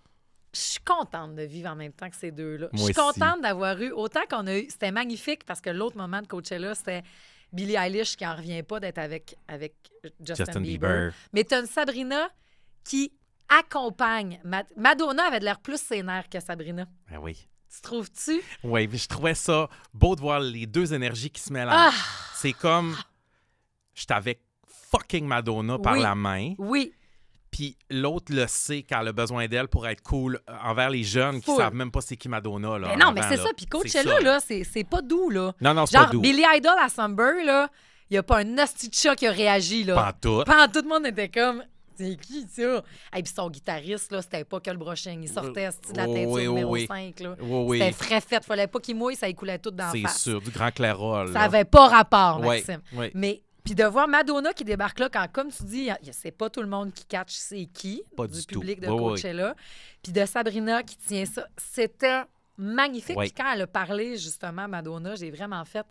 je suis contente de vivre en même temps que ces deux-là. Je Moi suis aussi. contente d'avoir eu autant qu'on a eu. C'était magnifique parce que l'autre moment de Coachella, c'était Billie Eilish qui en revient pas d'être avec Justin Bieber. Mais tu as une Sabrina qui accompagne. Madonna avait de l'air plus sénère que Sabrina. Ben oui. Tu trouves-tu? Oui, mais je trouvais ça beau de voir les deux énergies qui se mélangent. Ah! C'est comme... J'étais avec fucking Madonna par Oui. la main. Oui. Puis l'autre le sait qu'elle a besoin d'elle pour être cool envers les jeunes qui Full. savent même pas c'est qui Madonna. Là, Mais non, mais avant, c'est là. ça. Puis C'est Coachella, ça, là, c'est pas doux, là. Non, c'est Genre, pas doux. Billy Idol à Summer, là, il n'y a pas un hostie de chat qui a réagi, là. Pas en tout. Tout le monde était comme... C'est qui, ça? Et puis son guitariste, là, c'était pas que le brushing. Il sortait esti, de la teinture Oui, oui, numéro oui. 5, là. Oui, oui. C'était frais fait. Fallait pas qu'il mouille, ça écoulait tout dans la C'est face. sûr, du grand clairol. Ça avait pas rapport, Oui, Maxime. oui. Mais... Puis de voir Madonna qui débarque là, quand, comme tu dis, c'est pas tout le monde qui catch c'est qui Pas du du tout. public de Oui, oui. Coachella. Puis de Sabrina qui tient ça. C'était magnifique. Oui. Puis quand elle a parlé, justement, Madonna, j'ai vraiment fait...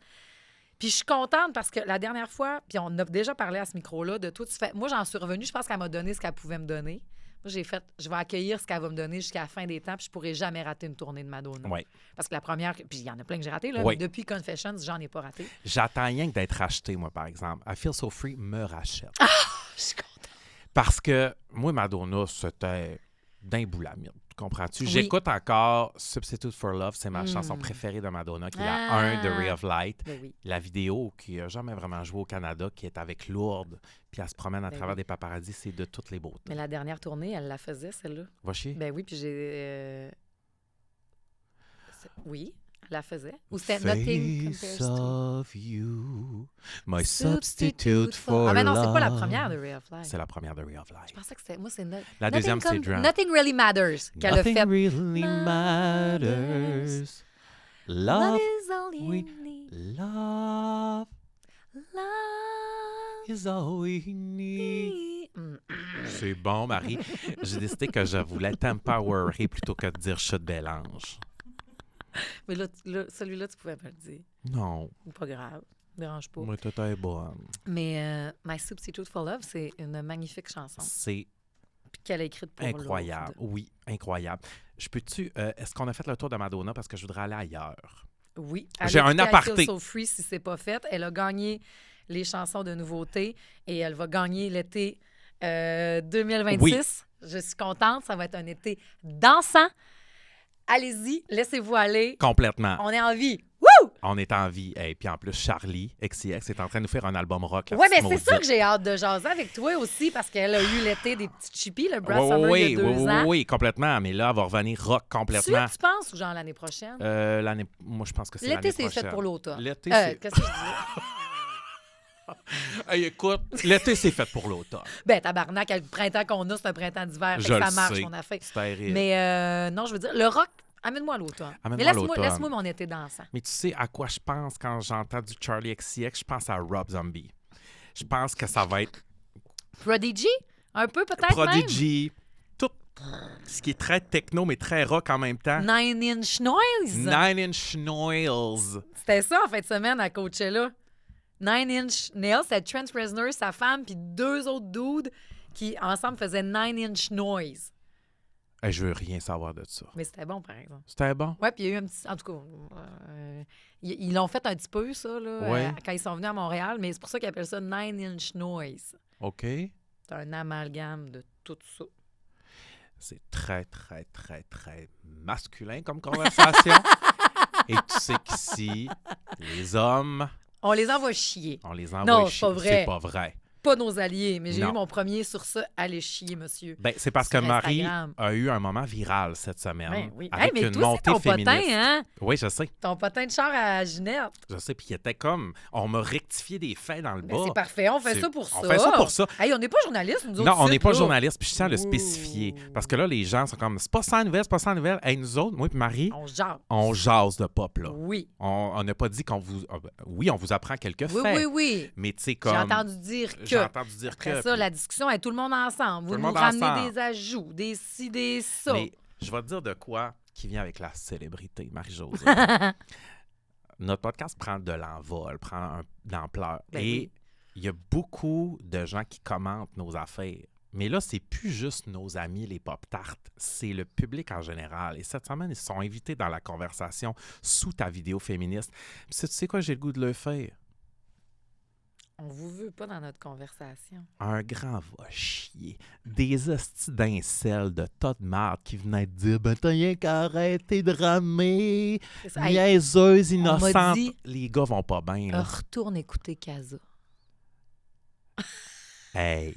Puis je suis contente parce que la dernière fois, puis on a déjà parlé à ce micro-là, de toi, tu fais... Moi, j'en suis revenue, je pense qu'elle m'a donné ce qu'elle pouvait me donner. Moi, j'ai fait, je vais accueillir ce qu'elle va me donner jusqu'à la fin des temps, puis je pourrai jamais rater une tournée de Madonna. Oui. Parce que la première, puis il y en a plein que j'ai raté, là, Oui. mais depuis Confessions, j'en ai pas raté. J'attends rien que d'être racheté, moi, par exemple. I Feel So Free me rachète. Je suis contente. Parce que moi, Madonna, c'était d'un bout la mine. Comprends-tu? Oui. J'écoute encore Substitute for Love, c'est ma chanson préférée de Madonna, qui est la 1 de Ray of Light. Ben oui. La vidéo qui n'a jamais vraiment joué au Canada, qui est avec Lourdes, puis elle se promène à travers oui. des paparazzis, c'est de toutes les beautés. Mais la dernière tournée, elle la faisait, celle-là. Va chier. Ben oui, puis j'ai... Oui, elle la faisait. Ou c'était Nothing Face Compares to... of you, my substitute for Ah ben non, c'est pas la love. première de Ray of Light. C'est la première de Ray of Light. Je pensais que c'était... Moi, c'est... La deuxième, c'est Drunk. Nothing Really Matters qu'elle a Nothing fait. really matters. Love, is all you we- need. love Love is all we need. me. C'est bon, Marie. J'ai décidé que je voulais t'empowerer plutôt que de dire chute Bélange. Mais là, celui-là, tu pouvais me le dire. Non, Pas grave. Dérange pas. moi, t'étais bonne. Mais My Substitute for Love, c'est une magnifique chanson. C'est Puis qu'elle a écrite pour incroyable. Lourdes. Oui, incroyable. Est-ce qu'on a fait le tour de Madonna parce que je voudrais aller ailleurs? Oui. J'ai un I Feel aparté. So Free si c'est pas fait. Elle a gagné les chansons de nouveauté et elle va gagner l'été 2026. Oui. Je suis contente. Ça va être un été dansant. Allez-y, laissez-vous aller. Complètement. On est en vie. Wouh! On est en vie. Et puis en plus, Charlie, XCX, est en train de nous faire un album rock. la Ouais, mais petite c'est ça maudite. que j'ai hâte de jaser avec toi aussi, parce qu'elle a eu l'été des petites chippies, le Brass Summer, il y a 2 ans. Oui, complètement. Mais là, elle va revenir rock complètement. Tu penses, ou genre l'année prochaine? Moi, je pense que c'est L'été, l'année c'est prochaine. fait pour l'automne. L'été, c'est... Qu'est-ce que je dis? Hey, écoute, l'été, c'est fait pour l'automne. Ben, tabarnak, le printemps qu'on a, c'est un printemps d'hiver. Je Fait que ça le marche, sais. mon affaire. C'est terrible. Mais non, je veux dire, le rock, amène-moi à l'automne. Amène-moi Mais à l'automne. laisse-moi mon été dansant. Mais tu sais à quoi je pense quand j'entends du Charlie XCX? Je pense à Rob Zombie. Je pense que ça va être Prodigy? Un peu, peut-être Prodigy, tout ce qui est très techno, mais très rock en même temps. même? Nine Inch Nails? Nine Inch Nails. C'était ça, en fin de semaine, à Coachella. Nine Inch Nails, c'était Trent Reznor, sa femme, puis 2 autres dudes qui, ensemble, faisaient Nine Inch Noise. Hey, je veux rien savoir de ça. Mais c'était bon, par exemple. C'était bon? Ouais, puis il y a eu un petit... En tout cas, ils l'ont fait un petit peu, ça, là, Ouais. quand ils sont venus à Montréal, mais c'est pour ça qu'ils appellent ça Nine Inch Noise. OK. C'est un amalgame de tout ça. C'est très, très, très, très masculin comme conversation. Et tu sais qu'ici, les hommes, On les envoie chier. on les envoie Non, c'est chier. pas vrai. C'est pas vrai. Pas nos alliés, mais j'ai Non. eu mon premier sur ça. Allez chier, monsieur. Ben, c'est parce que Sur Marie Instagram. a eu un moment viral cette semaine. Ben oui. Hey, Avec mais une toi, c'est montée ton féministe. potin, hein? Oui, je sais. Ton potin de char à Ginette. Je sais. Puis il était comme. On m'a rectifié des faits dans le Ben, bas. c'est parfait, on fait C'est- ça pour ça. on fait ça pour ça. Hey, on n'est pas journaliste, nous autres. Non, on ici, n'est pas là. journaliste, puis je tiens à le Ouh. spécifier. Parce que là, les gens sont comme, c'est pas sans nouvelles, c'est pas sans nouvelles. Hey, nous autres, moi et Marie, On jase. on jase de pop, là. Oui. On n'a pas dit qu'on vous... Oui, on vous apprend quelques Oui, faits. oui, oui. Mais tu sais, comme... J'ai entendu dire J'ai que. entendu dire Après que... ça, puis- la discussion est tout le monde ensemble. Tout Vous le nous monde ramenez ensemble. des ajouts, des ci, des ça. Mais je vais te dire de quoi qui vient avec la célébrité, Marie-Josée. Notre podcast prend de l'envol, prend d'ampleur. Ben Et oui. il y a beaucoup de gens qui commentent nos affaires. Mais là, c'est plus juste nos amis, les pop-tartes, c'est le public en général. Et cette semaine, ils se sont invités dans la conversation sous ta vidéo féministe. Puis tu sais quoi, j'ai le goût de le faire? On vous veut pas dans notre conversation. Un grand va chier. Des hosties d'incels de tas de marde qui venaient te dire « Ben, t'as rien qu'à arrêter de ramer. C'est ça. Hey, Niaiseuse, on m'a innocente. dit- Les gars vont pas bien. là. retourne écouter Casa. Hey.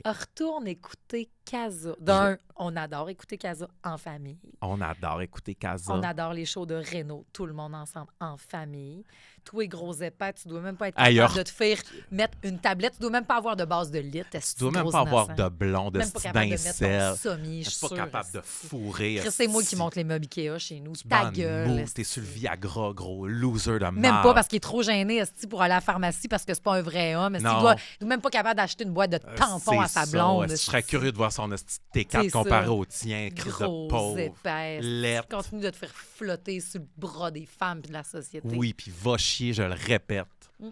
Retourne écouter Casa. D'un, on adore écouter Casa en famille. On adore écouter Casa. On adore les shows de Renault, tout le monde ensemble, en famille. Toi, les gros épais, tu dois même pas être Ailleurs. capable de te faire mettre une tablette. Tu dois même pas avoir de base de lit. Tu dois même pas avoir de blond, de Même pas style capable de mettre ton d'incel. sommier, je Tu suis pas sûre, capable de esti. fourrer. Chris, c'est moi esti. qui monte les meubles Ikea chez nous. Tu Ta bandes gueule. mou, esti. T'es sur le Viagra, gros loser de Même marde. pas parce qu'il est trop gêné esti, pour aller à la pharmacie parce que c'est pas un vrai homme. Esti, Non. il doit même pas capable d'acheter une boîte de tampons à C'est sa ça, blonde. esti. Je serais esti. curieux de voir son esti de C'est T4 comparé ça. au tien, crise de Gros pauvre. épais. esti. Lettre. Continue de te faire flotter sur le bras des femmes et de la société. Oui, puis va chier, je le répète. Mm.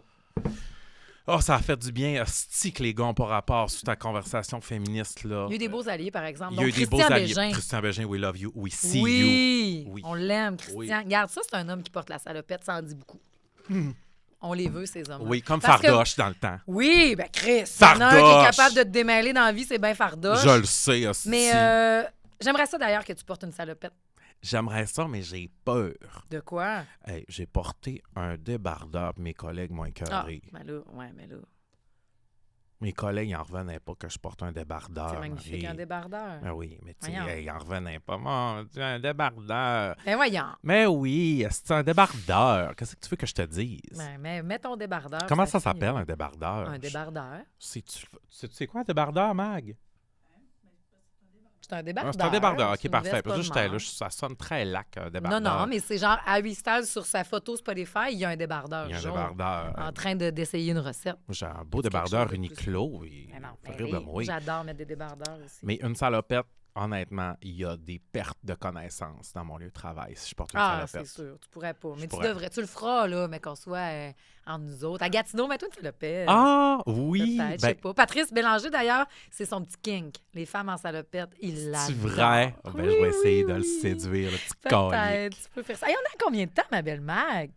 Oh, ça a fait du bien. Hostie que les gars ont pas rapport sous ta conversation féministe, là. Il y a eu des beaux alliés, par exemple. Il y a eu Donc, des beaux Christian alliés. Bégin. Christian Bégin, we love you. We see you. Oui, Oui. on l'aime, Christian. Oui. Regarde, ça, c'est un homme qui porte la salopette, ça en dit beaucoup. On les veut, ces hommes. Oui, comme Parce que- Fardoche dans le temps. Oui, ben Chris, il y en a un qui est Fardoche. capable de te démêler dans la vie, c'est bien fardoche. Je le sais, hostie. Mais j'aimerais ça d'ailleurs que tu portes une salopette. J'aimerais ça, mais j'ai peur. De quoi? Hey, j'ai porté un débardeur, puis mes collègues m'ont Ah, écœuré. ben là, ouais, mais là, Mes collègues, ils en revenaient pas que je porte un débardeur. c'est magnifique, Marie. un débardeur. Ben oui, mais tu sais, Voyons. ils en revenaient pas. Mon Dieu, un débardeur. Ben voyons. Mais oui, c'est un débardeur. Qu'est-ce que tu veux que je te dise? Ben, mais mets ton débardeur. Comment ça finit. s'appelle, un débardeur? Un débardeur. C'est quoi un débardeur, Mag? C'est un Ah, débardeur. c'est un débardeur. C'est OK, une parfait. veste Parce que pas j'étais de là, manche. ça sonne très lac, un Non, débardeur. non, mais c'est genre à 8 stars sur sa photo Spotify, il y a un débardeur Il y a un jaune débardeur. en train d'essayer une recette. J'ai un beau quelque débardeur chose de plus. Uniqlo. Il Mais non, fait mais rire de moi. j'adore mettre des débardeurs aussi. Mais une salopette, honnêtement, il y a des pertes de connaissances dans mon lieu de travail si je porte une Ah, c'est salopette. sûr, tu pourrais pas. Mais tu pourrais. devrais, tu le feras, là, mais qu'on soit entre nous autres. À Gatineau, mets-toi une salopette. Ah, oui! Peut-être, je sais Ben, pas. Patrice Bélanger, d'ailleurs, c'est son petit kink. Les femmes en salopette, il l'a. c'est vrai? Ben, je vais essayer de le séduire, le petit calique. Peut-être, tu peux faire ça. Hey, on a combien de temps, ma belle Mag?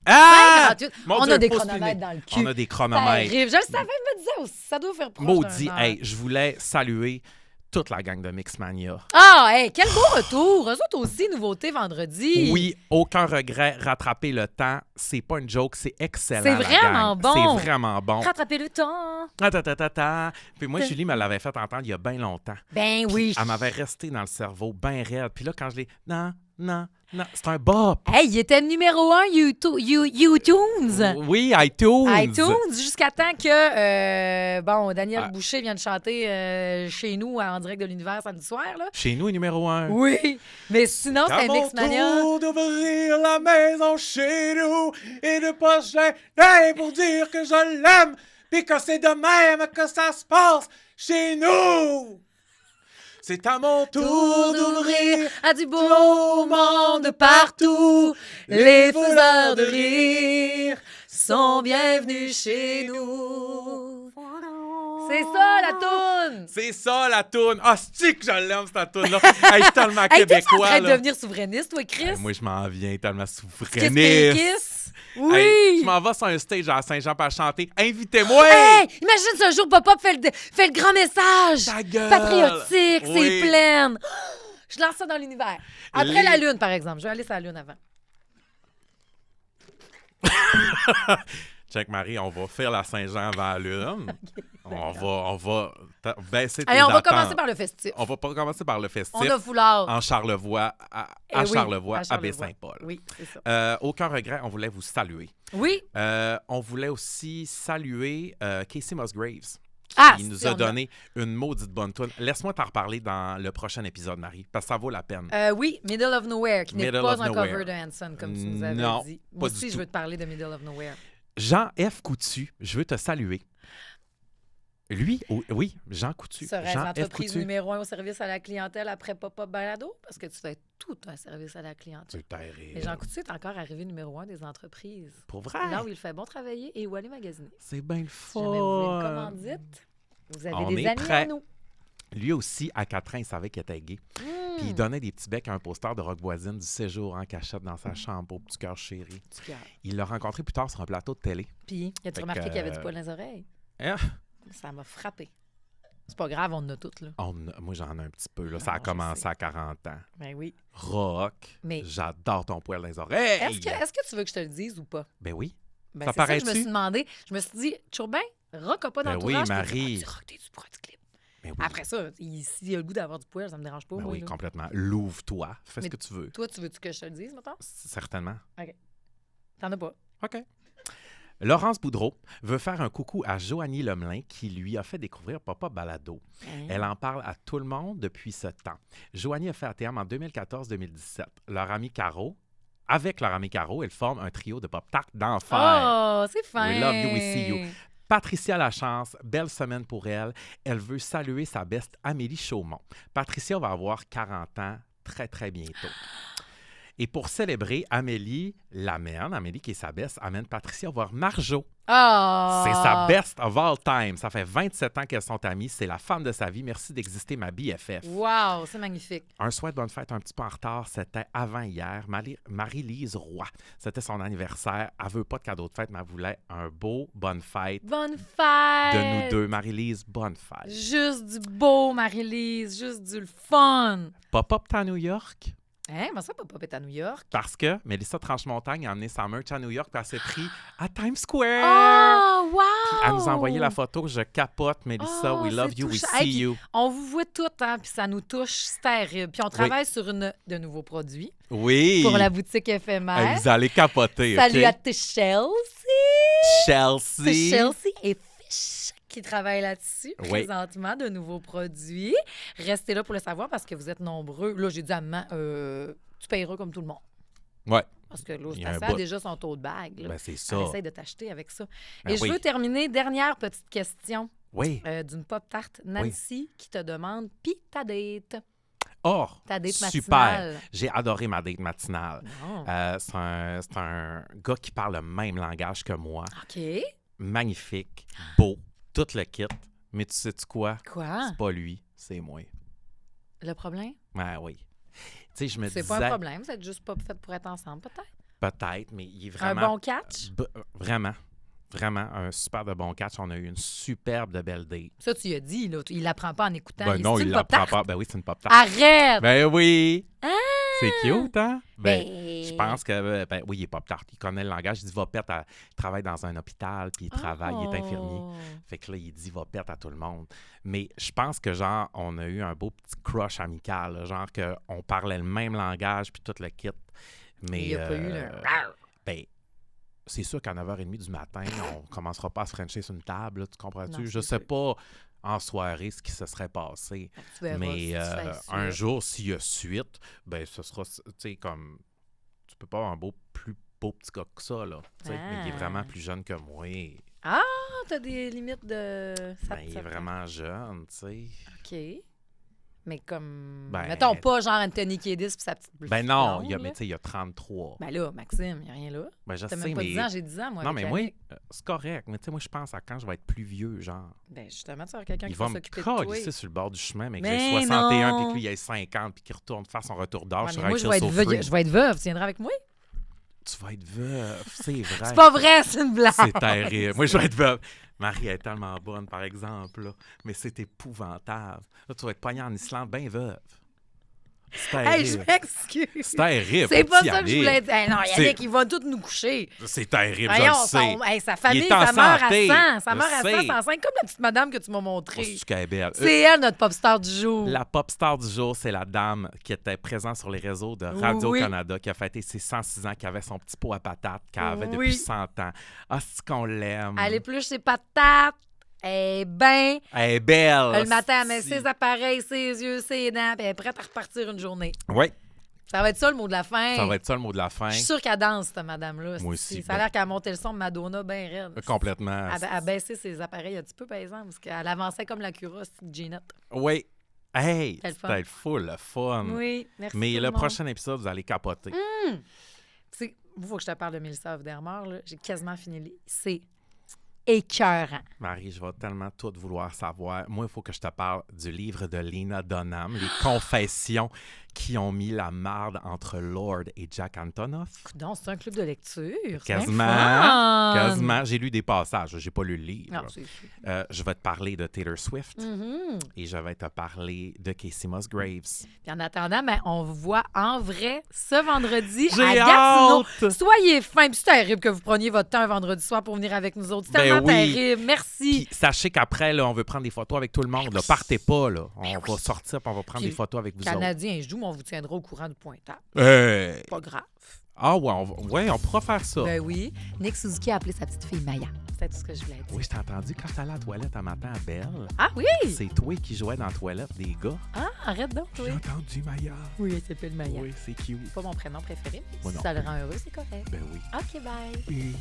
Ah! 58. Mon On Dieu, a des pouce chronomètres fini. dans le cul. On a des Ça chronomètres. arrive. Je le savais, je me disais aussi, ça doit faire proche Maudit. d'un heure. Hey, je voulais saluer toute la gang de Mixmania. Ah, hey, quel beau retour! Eux autres aussi, nouveauté vendredi. Oui, aucun regret, rattraper le temps. C'est pas une joke, c'est excellent. C'est la vraiment gang. bon. C'est vraiment bon. Rattraper le temps. Puis moi, Julie me l'avait fait entendre il y a bien longtemps. Ben oui. Elle m'avait resté dans le cerveau, bien raide. Puis là, quand je l'ai... Non, c'est un bop. Hey, il était numéro 1 YouTunes. Oui, iTunes. iTunes, jusqu'à temps que, Daniel Ah. Boucher vienne chanter chez nous en direct de l'univers samedi soir, là. Chez nous, numéro 1. Oui, mais sinon, c'est À mon Mixmania. tour d'ouvrir la maison chez nous et de pas se gêner pour dire que je l'aime puis que c'est de même que ça se passe chez nous. C'est à mon tour d'ouvrir à du beau monde partout. Les faiseurs de rire sont bienvenus chez nous. C'est ça, la toune! C'est ça, la toune. Ah, c'est que je l'aime, cette toune-là. Hey, je suis tellement Hey, t'es en québécois, train de là. devenir souverainiste, toi, Chris? Moi, je m'en viens tellement Kiss, souverainiste. kiss. Oui! Hey, je m'en vais sur un stage à Saint-Jean pour chanter. Invitez-moi! Hey! Imagine ce jour, Pop-Up fait le grand message! Ta gueule! Patriotique, Oui. c'est plein! Je lance ça dans l'univers. Après Les- la Lune, par exemple. Je vais aller sur la Lune avant. Check, Marie, on va faire la Saint-Jean avant la Lune. On va baisser tes Allez, on va attentes. commencer par le festif. On va pas commencer par le festif. On a foulard. En Charlevoix, à Eh oui, Charlevoix, à à Charlevoix. Baie-Saint-Paul. Oui, c'est ça. Aucun regret, on voulait vous saluer. Oui. On voulait aussi saluer Casey Musgraves. Ah, qui nous si, a on a- donné une maudite bonne toune. Laisse-moi t'en reparler dans le prochain épisode, Marie, parce que ça vaut la peine. Oui, Middle of Nowhere, qui n'est Middle pas of un Nowhere. cover de Hanson, comme tu nous avais Non, dit. pas Moi du aussi, je tout. veux te parler de Middle of Nowhere. Jean F. Coutu, je veux te saluer. Lui, oui, Jean Coutu. Serais-je Jean F. l'entreprise Coutu. numéro 1 au service à la clientèle après Pop-Up Balado? Parce que tu fais tout un service à la clientèle. C'est terrible. Mais Jean Coutu est encore arrivé numéro 1 des entreprises. Pour vrai? Là où il fait bon travailler et où aller magasiner. C'est bien le Si jamais vous voulez une fun. commandite, vous avez On des est amis prêt. à nous. Lui aussi, à 4 ans, il savait qu'il était gay. Puis il donnait des petits becs à un poster de Rock Voisine du séjour en cachette dans sa chambre au petit cœur chéri. Du cœur. Il l'a rencontré plus tard sur un plateau de télé. Puis, as-tu Fait remarqué que, qu'il y avait du poil dans les oreilles? Hein? Ça m'a frappé. C'est pas grave, on en a toutes, là. Moi, j'en ai un petit peu. Là. Ça a je commencé sais. à 40 ans. Ben oui. Rock, Mais- j'adore ton poil dans les oreilles. Est-ce que tu veux que je te le dise ou pas? Ben oui. Ben, Ça c'est ça que je me paraît-tu? suis demandé. Je me suis dit, Chourbin, Rock n'a pas Ben d'entourage. oui, Marie. Tu Rock, t'es-tu pour un petit clip? Ben oui. Après ça, s'il y a le goût d'avoir du poil, ça me dérange pas. Ben moi, oui, là. complètement. L'ouvre-toi. Fais Mais ce que tu veux. Toi, tu veux-tu que je te le dise, mettons? Certainement. T'en as pas. OK. Laurence Boudreau veut faire un coucou à Joanie Lemelin qui lui a fait découvrir Papa Balado. Elle en parle à tout le monde depuis ce temps. Joanie a fait ATM en 2014-2017. Avec leur ami Caro, elle forme un trio de pop-tart d'enfer. Oh, c'est fin. We love you, we see you. Patricia Lachance, belle semaine pour elle. Elle veut saluer sa beste Amélie Chaumont. Patricia va avoir 40 ans très, très bientôt. Et pour célébrer, Amélie qui est sa best, amène Patricia voir Marjo. Oh. C'est sa best of all time. Ça fait 27 ans qu'elles sont amies. C'est la femme de sa vie. Merci d'exister, ma BFF. Wow, c'est magnifique. Un souhait de bonne fête un petit peu en retard. C'était avant hier. Marie-Lise Roy. C'était son anniversaire. Elle veut pas de cadeau de fête, mais elle voulait un beau bonne fête Bonne fête. de nous deux. Marie-Lise, bonne fête. Juste du beau, Marie-Lise. Juste du fun. Pop-up à New York. Hein? Comment ça, Pop-Up est à New York? Parce que Mélissa Tranche-Montagne a emmené sa merch à New York, puis elle s'est pris à Times Square. Oh, wow! Puis elle nous a envoyé la photo. Je capote, Mélissa. Oh, We love c'est you, we touchant. see Hey, puis you. On vous voit toutes, hein, puis ça nous touche, c'est terrible. Puis on travaille sur de nouveaux produits Oui. pour la boutique Hey, éphémère. vous allez capoter, Salut OK? à tes Chelsea. Chelsea. C'est Chelsea et Fish qui travaillent là-dessus Oui. présentement, de nouveaux produits. Restez là pour le savoir parce que vous êtes nombreux. Là, j'ai dit à maman, tu payeras comme tout le monde. Ouais. Parce que là, Il y a un ça bout. a déjà son taux de bague. Là. Ben, c'est ça. Elle essaye de t'acheter avec ça. Ben Et je oui. veux terminer, dernière petite question Oui. d'une pop-tarte. Nancy qui te demande, pis ta date? Oh, Ta date super. matinale. J'ai adoré ma date matinale. Non. C'est un gars qui parle le même langage que moi. OK. Magnifique, beau, tout le kit. Mais tu sais-tu quoi? Quoi? C'est pas lui, c'est moi. Le problème? Ah oui. Tu sais, je me C'est disais... pas un problème. Vous êtes juste pas fait pour être ensemble, peut-être. Peut-être, mais il est Un vraiment... bon catch? Vraiment. Vraiment, un super de bon catch. On a eu une superbe de belle date. Ça, tu y as dit, là. Il l'apprend pas en écoutant. Ben non, C'est il une l'apprend pop-tart? pas. Ben oui, c'est une pop-tart. Arrête! Ben oui! Ah! C'est cute, hein? Ben, Ben- je pense que, ben oui, il est pop-tart. Il connaît le langage. Il dit va-pète, il travaille dans un hôpital, puis il travaille, il est infirmier. Oh. Fait que là, il dit va-pète à tout le monde. Mais je pense que, genre, on a eu un beau petit crush amical, là, genre qu'on parlait le même langage, puis tout le kit. Mais, Il n'y a pas eu le... ben, c'est sûr qu'à 9h30 du matin, on commencera pas à se frencher sur une table, là, tu comprends-tu? Non, Je c'est sais sûr. pas en soirée ce qui se serait passé. Tu verras Mais si tu fais ça. un jour, s'il y a suite, ben ce sera, tu sais, comme... Tu peux pas avoir un plus beau petit gars que ça, là. Tu sais, mais il est vraiment plus jeune que moi. Ah, t'as des limites de... Ben, il est vraiment jeune, tu sais. OK. Mais comme... Ben- Mettons pas genre Anthony Kiedis puis sa petite Ben non, blonde, mais là. tu sais, il y a 33. Ben là, Maxime, il n'y a rien là. Ben, je T'as sais, même pas mais... 10 ans, j'ai 10 ans, moi. non, avec mais moi, Yannick. c'est correct. Mais tu sais, moi, je pense à quand je vais être plus vieux, genre. Ben justement, tu vas avoir quelqu'un Il qui va va me s'occuper de toi. coller sur le bord du chemin, mais que Mais j'ai 61 non! puis que lui, il ait 50 puis qu'il retourne faire son retour d'âge Ouais, sur mais moi, I je vais, Feel être So Free. je vais être veuve. Tu viendras avec moi? Tu vas être veuve, c'est vrai. C'est pas vrai, c'est une blague. C'est terrible. Moi, je vais être veuve. Marie est tellement bonne, par exemple, là. Mais c'est épouvantable. Là, tu vas être pognée en Islande, bien veuve. C'est Hey, je terrible. m'excuse. C'est terrible. C'est faut pas y ça que je aller. voulais dire. Hey, non, C'est- Yannick, ils vont tous nous coucher. C'est terrible, Voyons, je le sais. sa famille, Il est en ça meurt santé. à 100. Ça Je meurt à 100, sais. 105, comme la petite madame que tu m'as montrée. Oh, c'est qu'elle est belle. C'est elle, notre pop star du jour. La pop star du jour, c'est la dame qui était présente sur les réseaux de Radio-Canada, qui a fêté ses 106 ans, qui avait son petit pot à patates, qu'elle avait Oui. depuis 100 ans. Ah, c'est qu'on l'aime. Elle épluche ses patates. Elle est bien. Elle est belle. Le matin, elle met Si. ses appareils, ses yeux, ses dents, puis elle est prête à repartir une journée. Oui, Ça va être ça le mot de la fin. ça va être ça le mot de la fin. Je suis sûre qu'elle danse, cette madame-là. Moi aussi, Ça a l'air qu'elle a monté le son de Madonna bien raide. Complètement. Elle a baissé ses appareils un petit peu, par exemple, parce qu'elle avançait comme la Cura, cette Ginette. Oui. Hey, C'était le fun. c'était full le fun. Oui, merci. Mais tout le monde. prochain épisode, vous allez capoter. Il faut que je te parle de Mélissa Aufdermar, là. J'ai quasiment fini. C'est écœurant. Marie, je vais tellement tout vouloir savoir. Moi, il faut que je te parle du livre de Lena Dunham, Les Confessions qui ont mis la marde entre Lord et Jack Antonoff. Donc, c'est un club de lecture. C'est Quasiment. bien fun. Quasiment. J'ai lu des passages. J'ai pas lu le livre. Non, c'est sûr. Je vais te parler de Taylor Swift Mhm. et je vais te parler de Casey Musgraves. Puis en attendant, ben, on vous voit en vrai ce vendredi à J'ai Gatineau. hâte! Soyez fins. Puis c'est terrible que vous preniez votre temps un vendredi soir pour venir avec nous autres. C'est Ben tellement oui. terrible. Merci. Puis sachez qu'après, là, on veut prendre des photos avec tout le monde. Là. Partez pas, là. On va sortir puis on va prendre Puis des photos avec vous autres. Canadien, je joue, mais on vous tiendra au courant du pointage. Hey! Pas grave. Ah ouais, on pourra faire ça. Ben oui. Nick Suzuki a appelé sa petite fille Maya. C'est tout ce que je voulais dire. Oui, je t'ai entendu quand t'allais à la toilette un matin à Belle. Ah oui? C'est toi qui jouais dans la toilette des gars. Ah, arrête donc, oui. J'ai entendu Maya. Oui, elle s'appelle Maya. Oui, c'est cute. C'est pas mon prénom préféré, mais Moi si non ça le plus. rend heureux, c'est correct. Ben oui. OK, bye. Oui.